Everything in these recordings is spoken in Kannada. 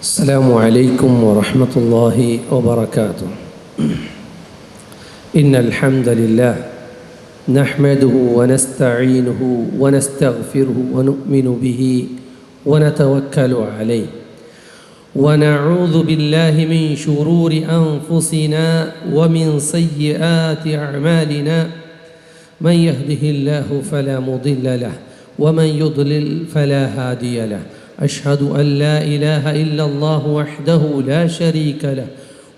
السلام عليكم ورحمة الله وبركاته. إن الحمد لله نحمده ونستعينه ونستغفره ونؤمن به ونتوكل عليه ونعوذ بالله من شرور أنفسنا ومن سيئات أعمالنا. من يهده الله فلا مضل له ومن يضلل فلا هادي له. أشهد أن لا إله إلا الله وحده لا شريك له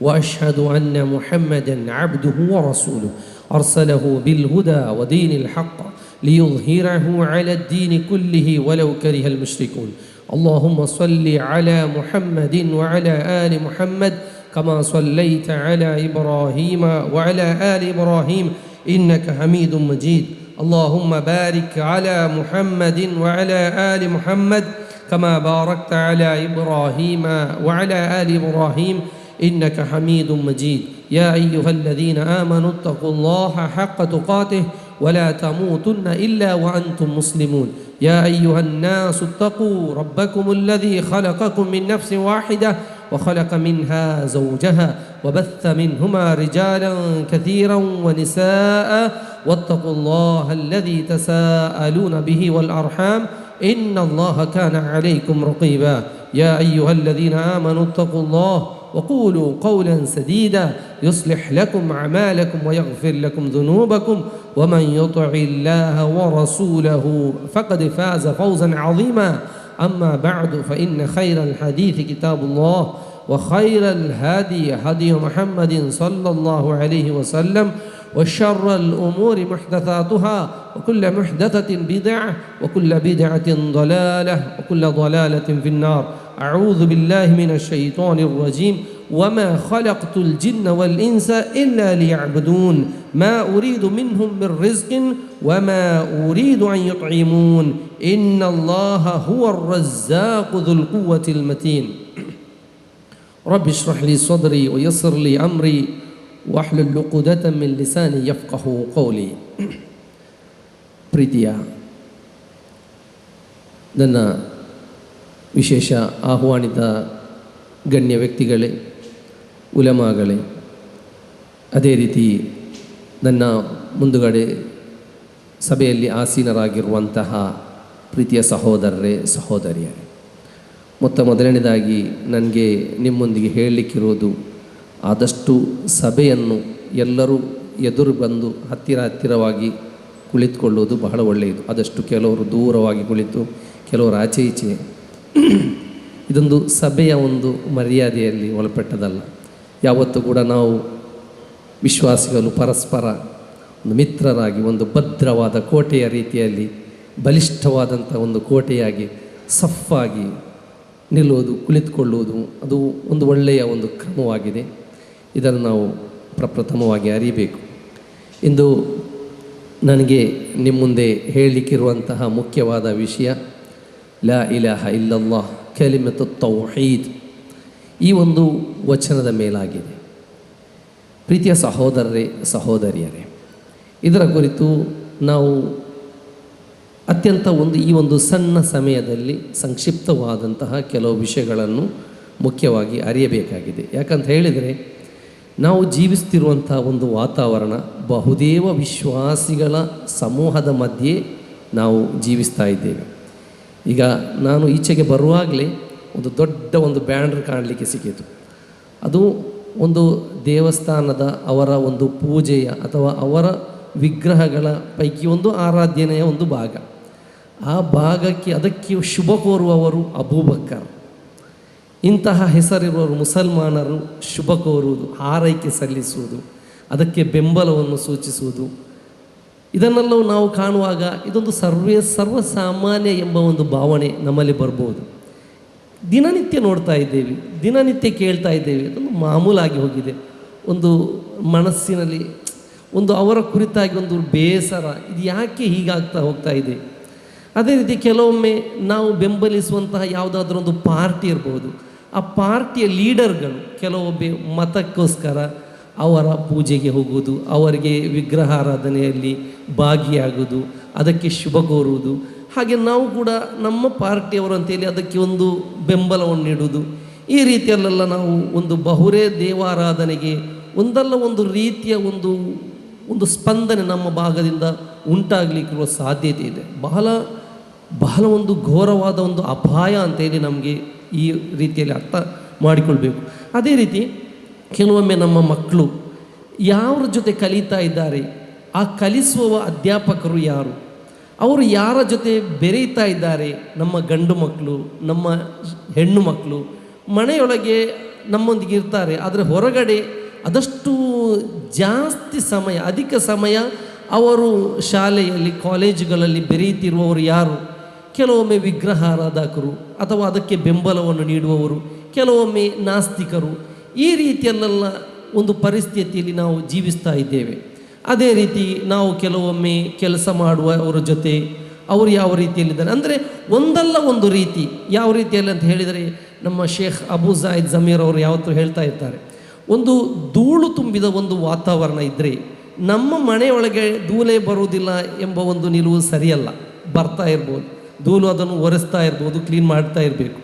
وأشهد أن محمدا عبده ورسوله أرسله بالهدى ودين الحق ليظهره على الدين كله ولو كره المشركون. اللهم صل على محمد وعلى آل محمد كما صليت على إبراهيم وعلى آل إبراهيم إنك حميد مجيد. اللهم بارك على محمد وعلى آل محمد كما باركت على إبراهيم وعلى آل إبراهيم إنك حميد مجيد. يا أيها الذين آمنوا اتقوا الله حق تقاته ولا تموتن إلا وأنتم مسلمون. يا أيها الناس اتقوا ربكم الذي خلقكم من نفس واحدة وخلق منها زوجها وبث منهما رجالا كثيرا ونساء واتقوا الله الذي تساءلون به والأرحام إن الله كان عليكم رقيبا. يا أيها الذين آمنوا اتقوا الله وقولوا قولا سديدا يصلح لكم أعمالكم ويغفر لكم ذنوبكم ومن يطع الله ورسوله فقد فاز فوزا عظيما. أما بعد فإن خير الحديث كتاب الله وخير الهدي هدي محمد صلى الله عليه وسلم وشر الأمور محدثاتها وكل محدثة بدعة وكل بدعة ضلالة وكل ضلالة في النار. أعوذ بالله من الشيطان الرجيم. وما خلقت الجن والإنس إلا ليعبدون ما أريد منهم من رزق وما أريد أن يطعمون إن الله هو الرزاق ذو القوة المتين. رب اشرح لي صدري ويسر لي أمري واحلل عقدة من لساني يفقهوا قولي. ಪ್ರೀತಿಯ ನನ್ನ ವಿಶೇಷ ಆಹ್ವಾನಿತ ಗಣ್ಯ ವ್ಯಕ್ತಿಗಳೇ, ಉಲಮಾಗಳೇ, ಅದೇ ರೀತಿ ನನ್ನ ಮುಂದುಗಡೆ ಸಭೆಯಲ್ಲಿ ಆಸೀನರಾಗಿರುವಂತಹ ಪ್ರೀತಿಯ ಸಹೋದರರೇ, ಸಹೋದರಿಯರೇ, ಮೊದಲನೇದಾಗಿ ನನಗೆ ನಿಮ್ಮೊಂದಿಗೆ ಹೇಳಲಿಕ್ಕಿರೋದು, ಆದಷ್ಟು ಸಭೆಯನ್ನು ಎಲ್ಲರೂ ಎದುರು ಬಂದು ಹತ್ತಿರವಾಗಿ ಕುಳಿತುಕೊಳ್ಳುವುದು ಬಹಳ ಒಳ್ಳೆಯದು. ಆದಷ್ಟು ಕೆಲವರು ದೂರವಾಗಿ ಕುಳಿತು, ಕೆಲವರು ಆಚೆ ಈಚೆ. ಇದೊಂದು ಸಭೆಯ ಒಂದು ಮರ್ಯಾದೆಯಲ್ಲಿ ಒಳಪಟ್ಟದಲ್ಲ. ಯಾವತ್ತೂ ಕೂಡ ನಾವು ವಿಶ್ವಾಸಿಗಳು ಪರಸ್ಪರ ಒಂದು ಮಿತ್ರರಾಗಿ ಒಂದು ಭದ್ರವಾದ ಕೋಟೆಯ ರೀತಿಯಲ್ಲಿ, ಬಲಿಷ್ಠವಾದಂಥ ಒಂದು ಕೋಟೆಯಾಗಿ ಸಫ್ಫಾಗಿ ನಿಲ್ಲುವುದು, ಕುಳಿತುಕೊಳ್ಳುವುದು, ಅದು ಒಂದು ಒಳ್ಳೆಯ ಒಂದು ಕ್ರಮವಾಗಿದೆ. ಇದನ್ನು ನಾವು ಪ್ರಪ್ರಥಮವಾಗಿ ಅರಿಬೇಕು. ಇಂದು ನನಗೆ ನಿಮ್ಮ ಮುಂದೆ ಹೇಳಲಿಕ್ಕಿರುವಂತಹ ಮುಖ್ಯವಾದ ವಿಷಯ ಲಾ ಇಲಾಹ ಇಲ್ಲಲ್ಲಾಹ್ ಕಲಿಮತು ತೌಹೀದ್, ಈ ಒಂದು ವಚನದ ಮೇಲಾಗಿದೆ. ಪ್ರೀತಿಯ ಸಹೋದರರೇ, ಸಹೋದರಿಯರೇ, ಇದರ ಕುರಿತು ನಾವು ಅತ್ಯಂತ ಈ ಒಂದು ಸಣ್ಣ ಸಮಯದಲ್ಲಿ ಸಂಕ್ಷಿಪ್ತವಾದಂತಹ ಕೆಲವು ವಿಷಯಗಳನ್ನು ಮುಖ್ಯವಾಗಿ ಅರಿಯಬೇಕಾಗಿದೆ. ಯಾಕಂತ ಹೇಳಿದರೆ, ನಾವು ಜೀವಿಸ್ತಿರುವಂಥ ಒಂದು ವಾತಾವರಣ ಬಹುದೇವ ವಿಶ್ವಾಸಿಗಳ ಸಮೂಹದ ಮಧ್ಯೆ ನಾವು ಜೀವಿಸ್ತಾ ಇದ್ದೇವೆ. ಈಗ ನಾನು ಈಚೆಗೆ ಬರುವಾಗಲೇ ಒಂದು ದೊಡ್ಡ ಒಂದು ಬ್ಯಾನರ್ ಕಾಣಲಿಕ್ಕೆ ಸಿಕ್ಕಿತು. ಅದು ಒಂದು ದೇವಸ್ಥಾನದ ಅವರ ಒಂದು ಪೂಜೆಯ ಅಥವಾ ಅವರ ವಿಗ್ರಹಗಳ ಪೈಕಿ ಒಂದು ಆರಾಧನೆಯ ಒಂದು ಭಾಗ. ಆ ಭಾಗಕ್ಕೆ ಅದಕ್ಕೆ ಶುಭ ಕೋರುವವರು ಅಬೂಬಕ್ಕರ್, ಇಂತಹ ಹೆಸರಿರುವವರು ಮುಸಲ್ಮಾನರು ಶುಭ ಕೋರುವುದು, ಹಾರೈಕೆ ಸಲ್ಲಿಸುವುದು, ಅದಕ್ಕೆ ಬೆಂಬಲವನ್ನು ಸೂಚಿಸುವುದು, ಇದನ್ನೆಲ್ಲವೂ ನಾವು ಕಾಣುವಾಗ ಇದೊಂದು ಸರ್ವಸಾಮಾನ್ಯ ಎಂಬ ಒಂದು ಭಾವನೆ ನಮ್ಮಲ್ಲಿ ಬರ್ಬೋದು. ದಿನನಿತ್ಯ ನೋಡ್ತಾ ಇದ್ದೇವೆ, ದಿನನಿತ್ಯ ಕೇಳ್ತಾ ಇದ್ದೇವೆ, ಅದೊಂದು ಮಾಮೂಲಾಗಿ ಹೋಗಿದೆ. ಒಂದು ಮನಸ್ಸಿನಲ್ಲಿ ಒಂದು ಅವರ ಕುರಿತಾಗಿ ಒಂದು ಬೇಸರ, ಇದು ಯಾಕೆ ಹೀಗಾಗ್ತಾ ಹೋಗ್ತಾ ಇದೆ. ಅದೇ ರೀತಿ ಕೆಲವೊಮ್ಮೆ ನಾವು ಬೆಂಬಲಿಸುವಂತಹ ಯಾವುದಾದ್ರೂ ಒಂದು ಪಾರ್ಟಿ ಇರ್ಬೋದು, ಆ ಪಾರ್ಟಿಯ ಲೀಡರ್ಗಳು ಕೆಲವೊಬ್ಬೆ ಮತಕ್ಕೋಸ್ಕರ ಅವರ ಪೂಜೆಗೆ ಹೋಗುವುದು, ಅವರಿಗೆ ವಿಗ್ರಹಾರಾಧನೆಯಲ್ಲಿ ಭಾಗಿಯಾಗುವುದು, ಅದಕ್ಕೆ ಶುಭ ಕೋರುವುದು, ಹಾಗೆ ನಾವು ಕೂಡ ನಮ್ಮ ಪಾರ್ಟಿಯವರು ಅಂತೇಳಿ ಅದಕ್ಕೆ ಒಂದು ಬೆಂಬಲವನ್ನು ನೀಡುವುದು, ಈ ರೀತಿಯಲ್ಲೆಲ್ಲ ನಾವು ಒಂದು ಬಹುರೇ ದೇವಾರಾಧನೆಗೆ ಒಂದಲ್ಲ ಒಂದು ರೀತಿಯ ಒಂದು ಸ್ಪಂದನೆ ನಮ್ಮ ಭಾಗದಿಂದ ಉಂಟಾಗಲಿಕ್ಕಿರುವ ಸಾಧ್ಯತೆ ಇದೆ. ಬಹಳ ಒಂದು ಘೋರವಾದ ಒಂದು ಅಪಾಯ ಅಂತೇಳಿ ನಮಗೆ ಈ ರೀತಿಯಲ್ಲಿ ಅರ್ಥ ಮಾಡಿಕೊಳ್ಬೇಕು. ಅದೇ ರೀತಿ ಕೆಲವೊಮ್ಮೆ ನಮ್ಮ ಮಕ್ಕಳು ಯಾರ ಜೊತೆ ಕಲಿತಾ ಇದ್ದಾರೆ, ಆ ಕಲಿಸುವ ಅಧ್ಯಾಪಕರು ಯಾರು, ಅವರು ಯಾರ ಜೊತೆ ಬೆರೀತಾ ಇದ್ದಾರೆ, ನಮ್ಮ ಗಂಡು ಮಕ್ಕಳು, ನಮ್ಮ ಹೆಣ್ಣು ಮಕ್ಕಳು ಮನೆಯೊಳಗೆ ನಮ್ಮೊಂದಿಗೆ ಇರ್ತಾರೆ, ಆದರೆ ಹೊರಗಡೆ ಅದಷ್ಟು ಜಾಸ್ತಿ ಸಮಯ, ಅಧಿಕ ಸಮಯ ಅವರು ಶಾಲೆಯಲ್ಲಿ ಕಾಲೇಜುಗಳಲ್ಲಿ ಬೆರೆಯುತ್ತಿರುವವರು ಯಾರು? ಕೆಲವೊಮ್ಮೆ ವಿಗ್ರಹಾರಾಧಕರು ಅಥವಾ ಅದಕ್ಕೆ ಬೆಂಬಲವನ್ನು ನೀಡುವವರು, ಕೆಲವೊಮ್ಮೆ ನಾಸ್ತಿಕರು. ಈ ರೀತಿಯಲ್ಲೆಲ್ಲ ಒಂದು ಪರಿಸ್ಥಿತಿಯಲ್ಲಿ ನಾವು ಜೀವಿಸ್ತಾ ಇದ್ದೇವೆ. ಅದೇ ರೀತಿ ನಾವು ಕೆಲವೊಮ್ಮೆ ಕೆಲಸ ಮಾಡುವವರ ಜೊತೆ ಅವರು ಯಾವ ರೀತಿಯಲ್ಲಿದ್ದಾರೆ ಅಂದರೆ ಒಂದಲ್ಲ ಒಂದು ರೀತಿ. ಯಾವ ರೀತಿಯಲ್ಲಿ ಅಂತ ಹೇಳಿದರೆ, ನಮ್ಮ ಶೇಖ್ ಅಬು ಜಾಯಿದ್ ಜಮೀರ್ ಅವರು ಯಾವತ್ತೂ ಹೇಳ್ತಾ ಇರ್ತಾರೆ, ಒಂದು ಧೂಳು ತುಂಬಿದ ಒಂದು ವಾತಾವರಣ ಇದ್ದರೆ ನಮ್ಮ ಮನೆಯೊಳಗೆ ಧೂಳೇ ಬರುವುದಿಲ್ಲ ಎಂಬ ಒಂದು ನಿಲುವು ಸರಿಯಲ್ಲ. ಬರ್ತಾ ಇರ್ಬೋದು, ಧೂಳು ಅದನ್ನು ಒರೆಸ್ತಾ ಇರ್ಬೋದು, ಕ್ಲೀನ್ ಮಾಡ್ತಾ ಇರಬೇಕು.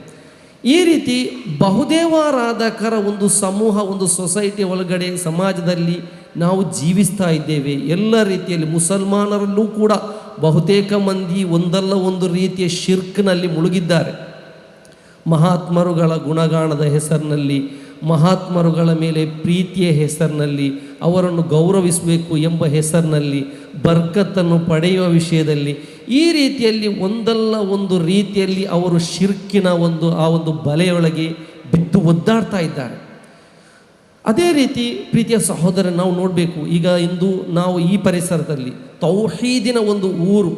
ಈ ರೀತಿ ಬಹುದೇವಾರಾಧಕರ ಒಂದು ಸಮೂಹ, ಒಂದು ಸೊಸೈಟಿ ಒಳಗಡೆ ಸಮಾಜದಲ್ಲಿ ನಾವು ಜೀವಿಸ್ತಾ ಇದ್ದೇವೆ. ಎಲ್ಲ ರೀತಿಯಲ್ಲಿ ಮುಸಲ್ಮಾನರಲ್ಲೂ ಕೂಡ ಬಹುತೇಕ ಮಂದಿ ಒಂದಲ್ಲ ಒಂದು ರೀತಿಯ ಶಿರ್ಕ್ನಲ್ಲಿ ಮುಳುಗಿದ್ದಾರೆ. ಮಹಾತ್ಮರುಗಳ ಗುಣಗಾನದ ಹೆಸರಿನಲ್ಲಿ, ಮಹಾತ್ಮರುಗಳ ಮೇಲೆ ಪ್ರೀತಿಯ ಹೆಸರಿನಲ್ಲಿ, ಅವರನ್ನು ಗೌರವಿಸಬೇಕು ಎಂಬ ಹೆಸರಿನಲ್ಲಿ, ಬರ್ಕತ್ತನ್ನು ಪಡೆಯುವ ವಿಷಯದಲ್ಲಿ ಈ ರೀತಿಯಲ್ಲಿ ಒಂದಲ್ಲ ಒಂದು ರೀತಿಯಲ್ಲಿ ಅವರು ಶಿರ್ಕಿನ ಆ ಒಂದು ಬಲೆಯೊಳಗೆ ಬಿದ್ದು ಒದ್ದಾಡ್ತಾ ಇದ್ದಾರೆ. ಅದೇ ರೀತಿ ಪ್ರೀತಿಯ ಸಹೋದರ, ನಾವು ನೋಡಬೇಕು, ಈಗ ಇಂದು ನಾವು ಈ ಪರಿಸರದಲ್ಲಿ ತೌಹೀದಿನ ಒಂದು ಊರು,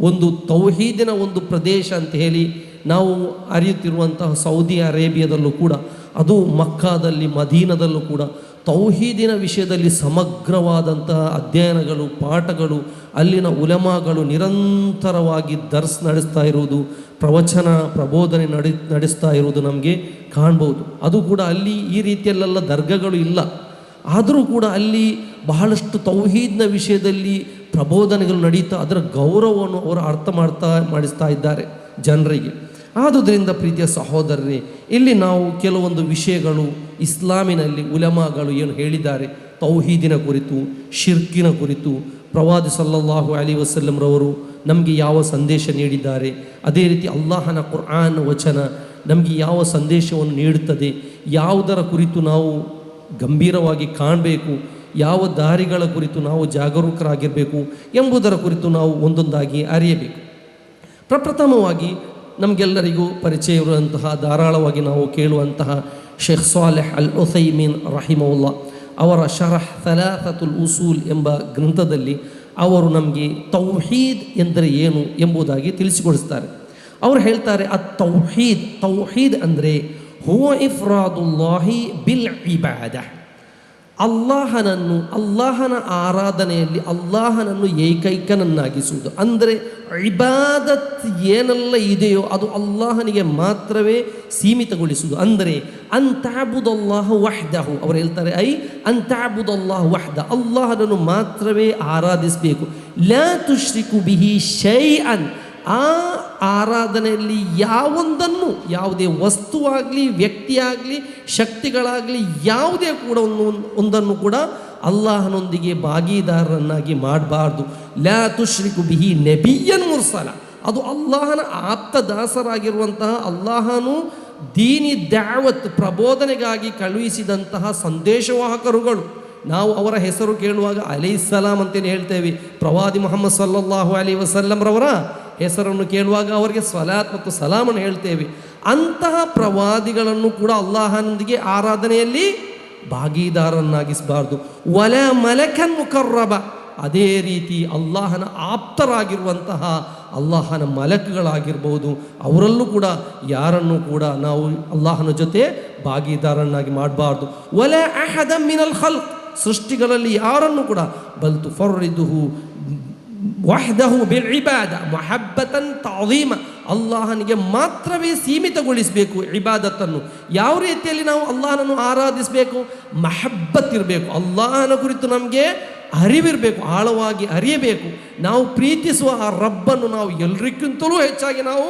ಒಂದು ತೌಹೀದಿನ ಒಂದು ಪ್ರದೇಶ ಅಂತ ಹೇಳಿ ನಾವು ಅರಿಯುತ್ತಿರುವಂತಹ ಸೌದಿ ಅರೇಬಿಯಾದಲ್ಲೂ ಕೂಡ, ಅದು ಮಕ್ಕಾದಲ್ಲಿ, ಮದೀನದಲ್ಲೂ ಕೂಡ ತೌಹೀದಿನ ವಿಷಯದಲ್ಲಿ ಸಮಗ್ರವಾದಂತಹ ಅಧ್ಯಯನಗಳು, ಪಾಠಗಳು, ಅಲ್ಲಿನ ಉಲಮಾಗಳು ನಿರಂತರವಾಗಿ ದರ್ಸ್ ನಡೆಸ್ತಾ ಇರುವುದು, ಪ್ರವಚನ ಪ್ರಬೋಧನೆ ನಡೆಸ್ತಾ ಇರುವುದು ನಮಗೆ ಕಾಣ್ಬೋದು. ಅದು ಕೂಡ ಅಲ್ಲಿ ಈ ರೀತಿಯಲ್ಲೆಲ್ಲ ದರ್ಗಗಳು ಇಲ್ಲ, ಆದರೂ ಕೂಡ ಅಲ್ಲಿ ಬಹಳಷ್ಟು ತೌಹೀದ್ನ ವಿಷಯದಲ್ಲಿ ಪ್ರಬೋಧನೆಗಳು ನಡೀತಾ ಅದರ ಗೌರವವನ್ನು ಅವರು ಮಾಡಿಸ್ತಾ ಇದ್ದಾರೆ ಜನರಿಗೆ. ಆದುದರಿಂದ ಪ್ರೀತಿಯ ಸಹೋದರರೇ, ಇಲ್ಲಿ ನಾವು ಕೆಲವೊಂದು ವಿಷಯಗಳು ಇಸ್ಲಾಮಿನಲ್ಲಿ ಉಲಮಾಗಳು ಏನು ಹೇಳಿದ್ದಾರೆ ತೌಹೀದಿನ ಕುರಿತು, ಶಿರ್ಕಿನ ಕುರಿತು, ಪ್ರವಾದಿ ಸಲ್ಲಲ್ಲಾಹು ಅಲೈಹಿ ವಸಲ್ಲಂರವರು ನಮಗೆ ಯಾವ ಸಂದೇಶ ನೀಡಿದ್ದಾರೆ, ಅದೇ ರೀತಿ ಅಲ್ಲಾಹನ ಕುರ್ಆನ್ ವಚನ ನಮಗೆ ಯಾವ ಸಂದೇಶವನ್ನು ನೀಡುತ್ತದೆ, ಯಾವುದರ ಕುರಿತು ನಾವು ಗಂಭೀರವಾಗಿ ಕಾಣಬೇಕು, ಯಾವ ದಾರಿಗಳ ಕುರಿತು ನಾವು ಜಾಗರೂಕರಾಗಿರಬೇಕು ಎಂಬುದರ ಕುರಿತು ನಾವು ಒಂದೊಂದಾಗಿ ಅರಿಯಬೇಕು. ಪ್ರಪ್ರಥಮವಾಗಿ ನಮಗೆಲ್ಲರಿಗೂ ಪರಿಚಯ ಇರುವಂತಹ, ಧಾರಾಳವಾಗಿ ನಾವು ಕೇಳುವಂತಹ ಶೇಖ್ ಸಾಲೆಹ್ ಅಲ್ ಉಸೈಮೀನ್ ರಹಿಮಹುಲ್ಲಾ ಅವರ ಶರಹ್ ಥಲಾಥತುಲ್ ಉಸೂಲ್ ಎಂಬ ಗ್ರಂಥದಲ್ಲಿ ಅವರು ನಮಗೆ ತೌಹೀದ್ ಎಂದರೆ ಏನು ಎಂಬುದಾಗಿ ತಿಳಿಸಿಕೊಡಿಸ್ತಾರೆ. ಅವರು ಹೇಳ್ತಾರೆ, ತೌಹೀದ್ ಅಂದರೆ ಹುವ ಇಫ್ರಾದುಲ್ಲಾಹಿ ಬಿಲ್ ಇಬಾದ, ಅಲ್ಲಾಹನ ಆರಾಧನೆಯಲ್ಲಿ ಅಲ್ಲಾಹನನ್ನು ಏಕೈಕನನ್ನಾಗಿಸುವುದು. ಅಂದರೆ ಇಬಾದತ್ ಏನೆಲ್ಲ ಇದೆಯೋ ಅದು ಅಲ್ಲಾಹನಿಗೆ ಮಾತ್ರವೇ ಸೀಮಿತಗೊಳಿಸುವುದು. ಅಂದರೆ ಅಂತಅಬುದಲ್ಲಾಹ ವಹ್ದಹು, ಅವರು ಹೇಳ್ತಾರೆ, ಅಂತಅಬುದಲ್ಲಾಹ ವಹ್ದ, ಅಲ್ಲಾಹನನ್ನು ಮಾತ್ರವೇ ಆರಾಧಿಸಬೇಕು. ಲಾ ತುಶ್ರಿಕು ಬಿಹಿ ಶೈಅನ್, ಆ ಆರಾಧನೆಯಲ್ಲಿ ಯಾವೊಂದನ್ನು, ಯಾವುದೇ ವಸ್ತುವಾಗಲಿ, ವ್ಯಕ್ತಿಯಾಗಲಿ, ಶಕ್ತಿಗಳಾಗಲಿ ಯಾವುದೇ ಕೂಡ ಒಂದನ್ನು ಕೂಡ ಅಲ್ಲಾಹನೊಂದಿಗೆ ಭಾಗೀದಾರರನ್ನಾಗಿ ಮಾಡಬಾರ್ದು. ಲಾ ತುಶ್ರಿಕು ಬಿಹಿ ನಬಿಯನ್ ಮುರ್ಸಲ, ಅದು ಅಲ್ಲಾಹನ ಆಪ್ತ ದಾಸರಾಗಿರುವಂತಹ, ಅಲ್ಲಾಹನು ದೀನಿ ದಾವತ್ ಪ್ರಬೋಧನೆಗಾಗಿ ಕಳುಹಿಸಿದಂತಹ ಸಂದೇಶವಾಹಕರುಗಳು. ನಾವು ಅವರ ಹೆಸರು ಕೇಳುವಾಗ ಅಲೈಹಿಸ್ಸಲಾಮ್ ಅಂತೇನು ಹೇಳ್ತೇವೆ. ಪ್ರವಾದಿ ಮುಹಮ್ಮದ್ ಸಲ್ಲಲ್ಲಾಹು ಅಲೈಹಿ ವಸಲ್ಲಂರವರ ಹೆಸರನ್ನು ಕೇಳುವಾಗ ಅವರಿಗೆ ಸ್ವಲಾತ್ ಮತ್ತು ಸಲಾಮನ್ನು ಹೇಳ್ತೇವೆ. ಅಂತಹ ಪ್ರವಾದಿಗಳನ್ನು ಕೂಡ ಅಲ್ಲಾಹನೊಂದಿಗೆ ಆರಾಧನೆಯಲ್ಲಿ ಭಾಗೀದಾರನ್ನಾಗಿಸಬಾರ್ದು. ವಲ ಮಲಕನ್ ಮುಕರ್ರಬ, ಅದೇ ರೀತಿ ಅಲ್ಲಾಹನ ಆಪ್ತರಾಗಿರುವಂತಹ ಅಲ್ಲಾಹನ ಮಲಕ್ಗಳಾಗಿರ್ಬೋದು, ಅವರಲ್ಲೂ ಕೂಡ ಯಾರನ್ನು ಕೂಡ ನಾವು ಅಲ್ಲಾಹನ ಜೊತೆ ಭಾಗೀದಾರನ್ನಾಗಿ ಮಾಡಬಾರ್ದು. ವಲ ಅಹದ ಮಿನಲ್ ಖಲ್ಕ್, ಸೃಷ್ಟಿಗಳಲ್ಲಿ ಯಾರನ್ನು ಕೂಡ ಬಲ್ ತುಫರ್ರಿದುಹು ವಹ್ದಹು ಬಿಲ್ ಇಬಾದ ಮುಹಬ್ಬತನ್ ತಅದೀಮ, ಅಲ್ಲಾಹನಿಗೆ ಮಾತ್ರವೇ ಸೀಮಿತಗೊಳಿಸಬೇಕು ಇಬಾದತ್ತನ್ನು. ಯಾವ ರೀತಿಯಲ್ಲಿ ನಾವು ಅಲ್ಲಾಹನನ್ನು ಆರಾಧಿಸಬೇಕು? ಮಹಬ್ಬತ್ ಇರಬೇಕು, ಅಲ್ಲಾಹನ ಕುರಿತು ನಮಗೆ ಅರಿವಿರಬೇಕು, ಆಳವಾಗಿ ಅರಿಯಬೇಕು. ನಾವು ಪ್ರೀತಿಸುವ ಆ ರಬ್ಬನ್ನು ನಾವು ಎಲ್ರಿಗಿಂತಲೂ ಹೆಚ್ಚಾಗಿ ನಾವು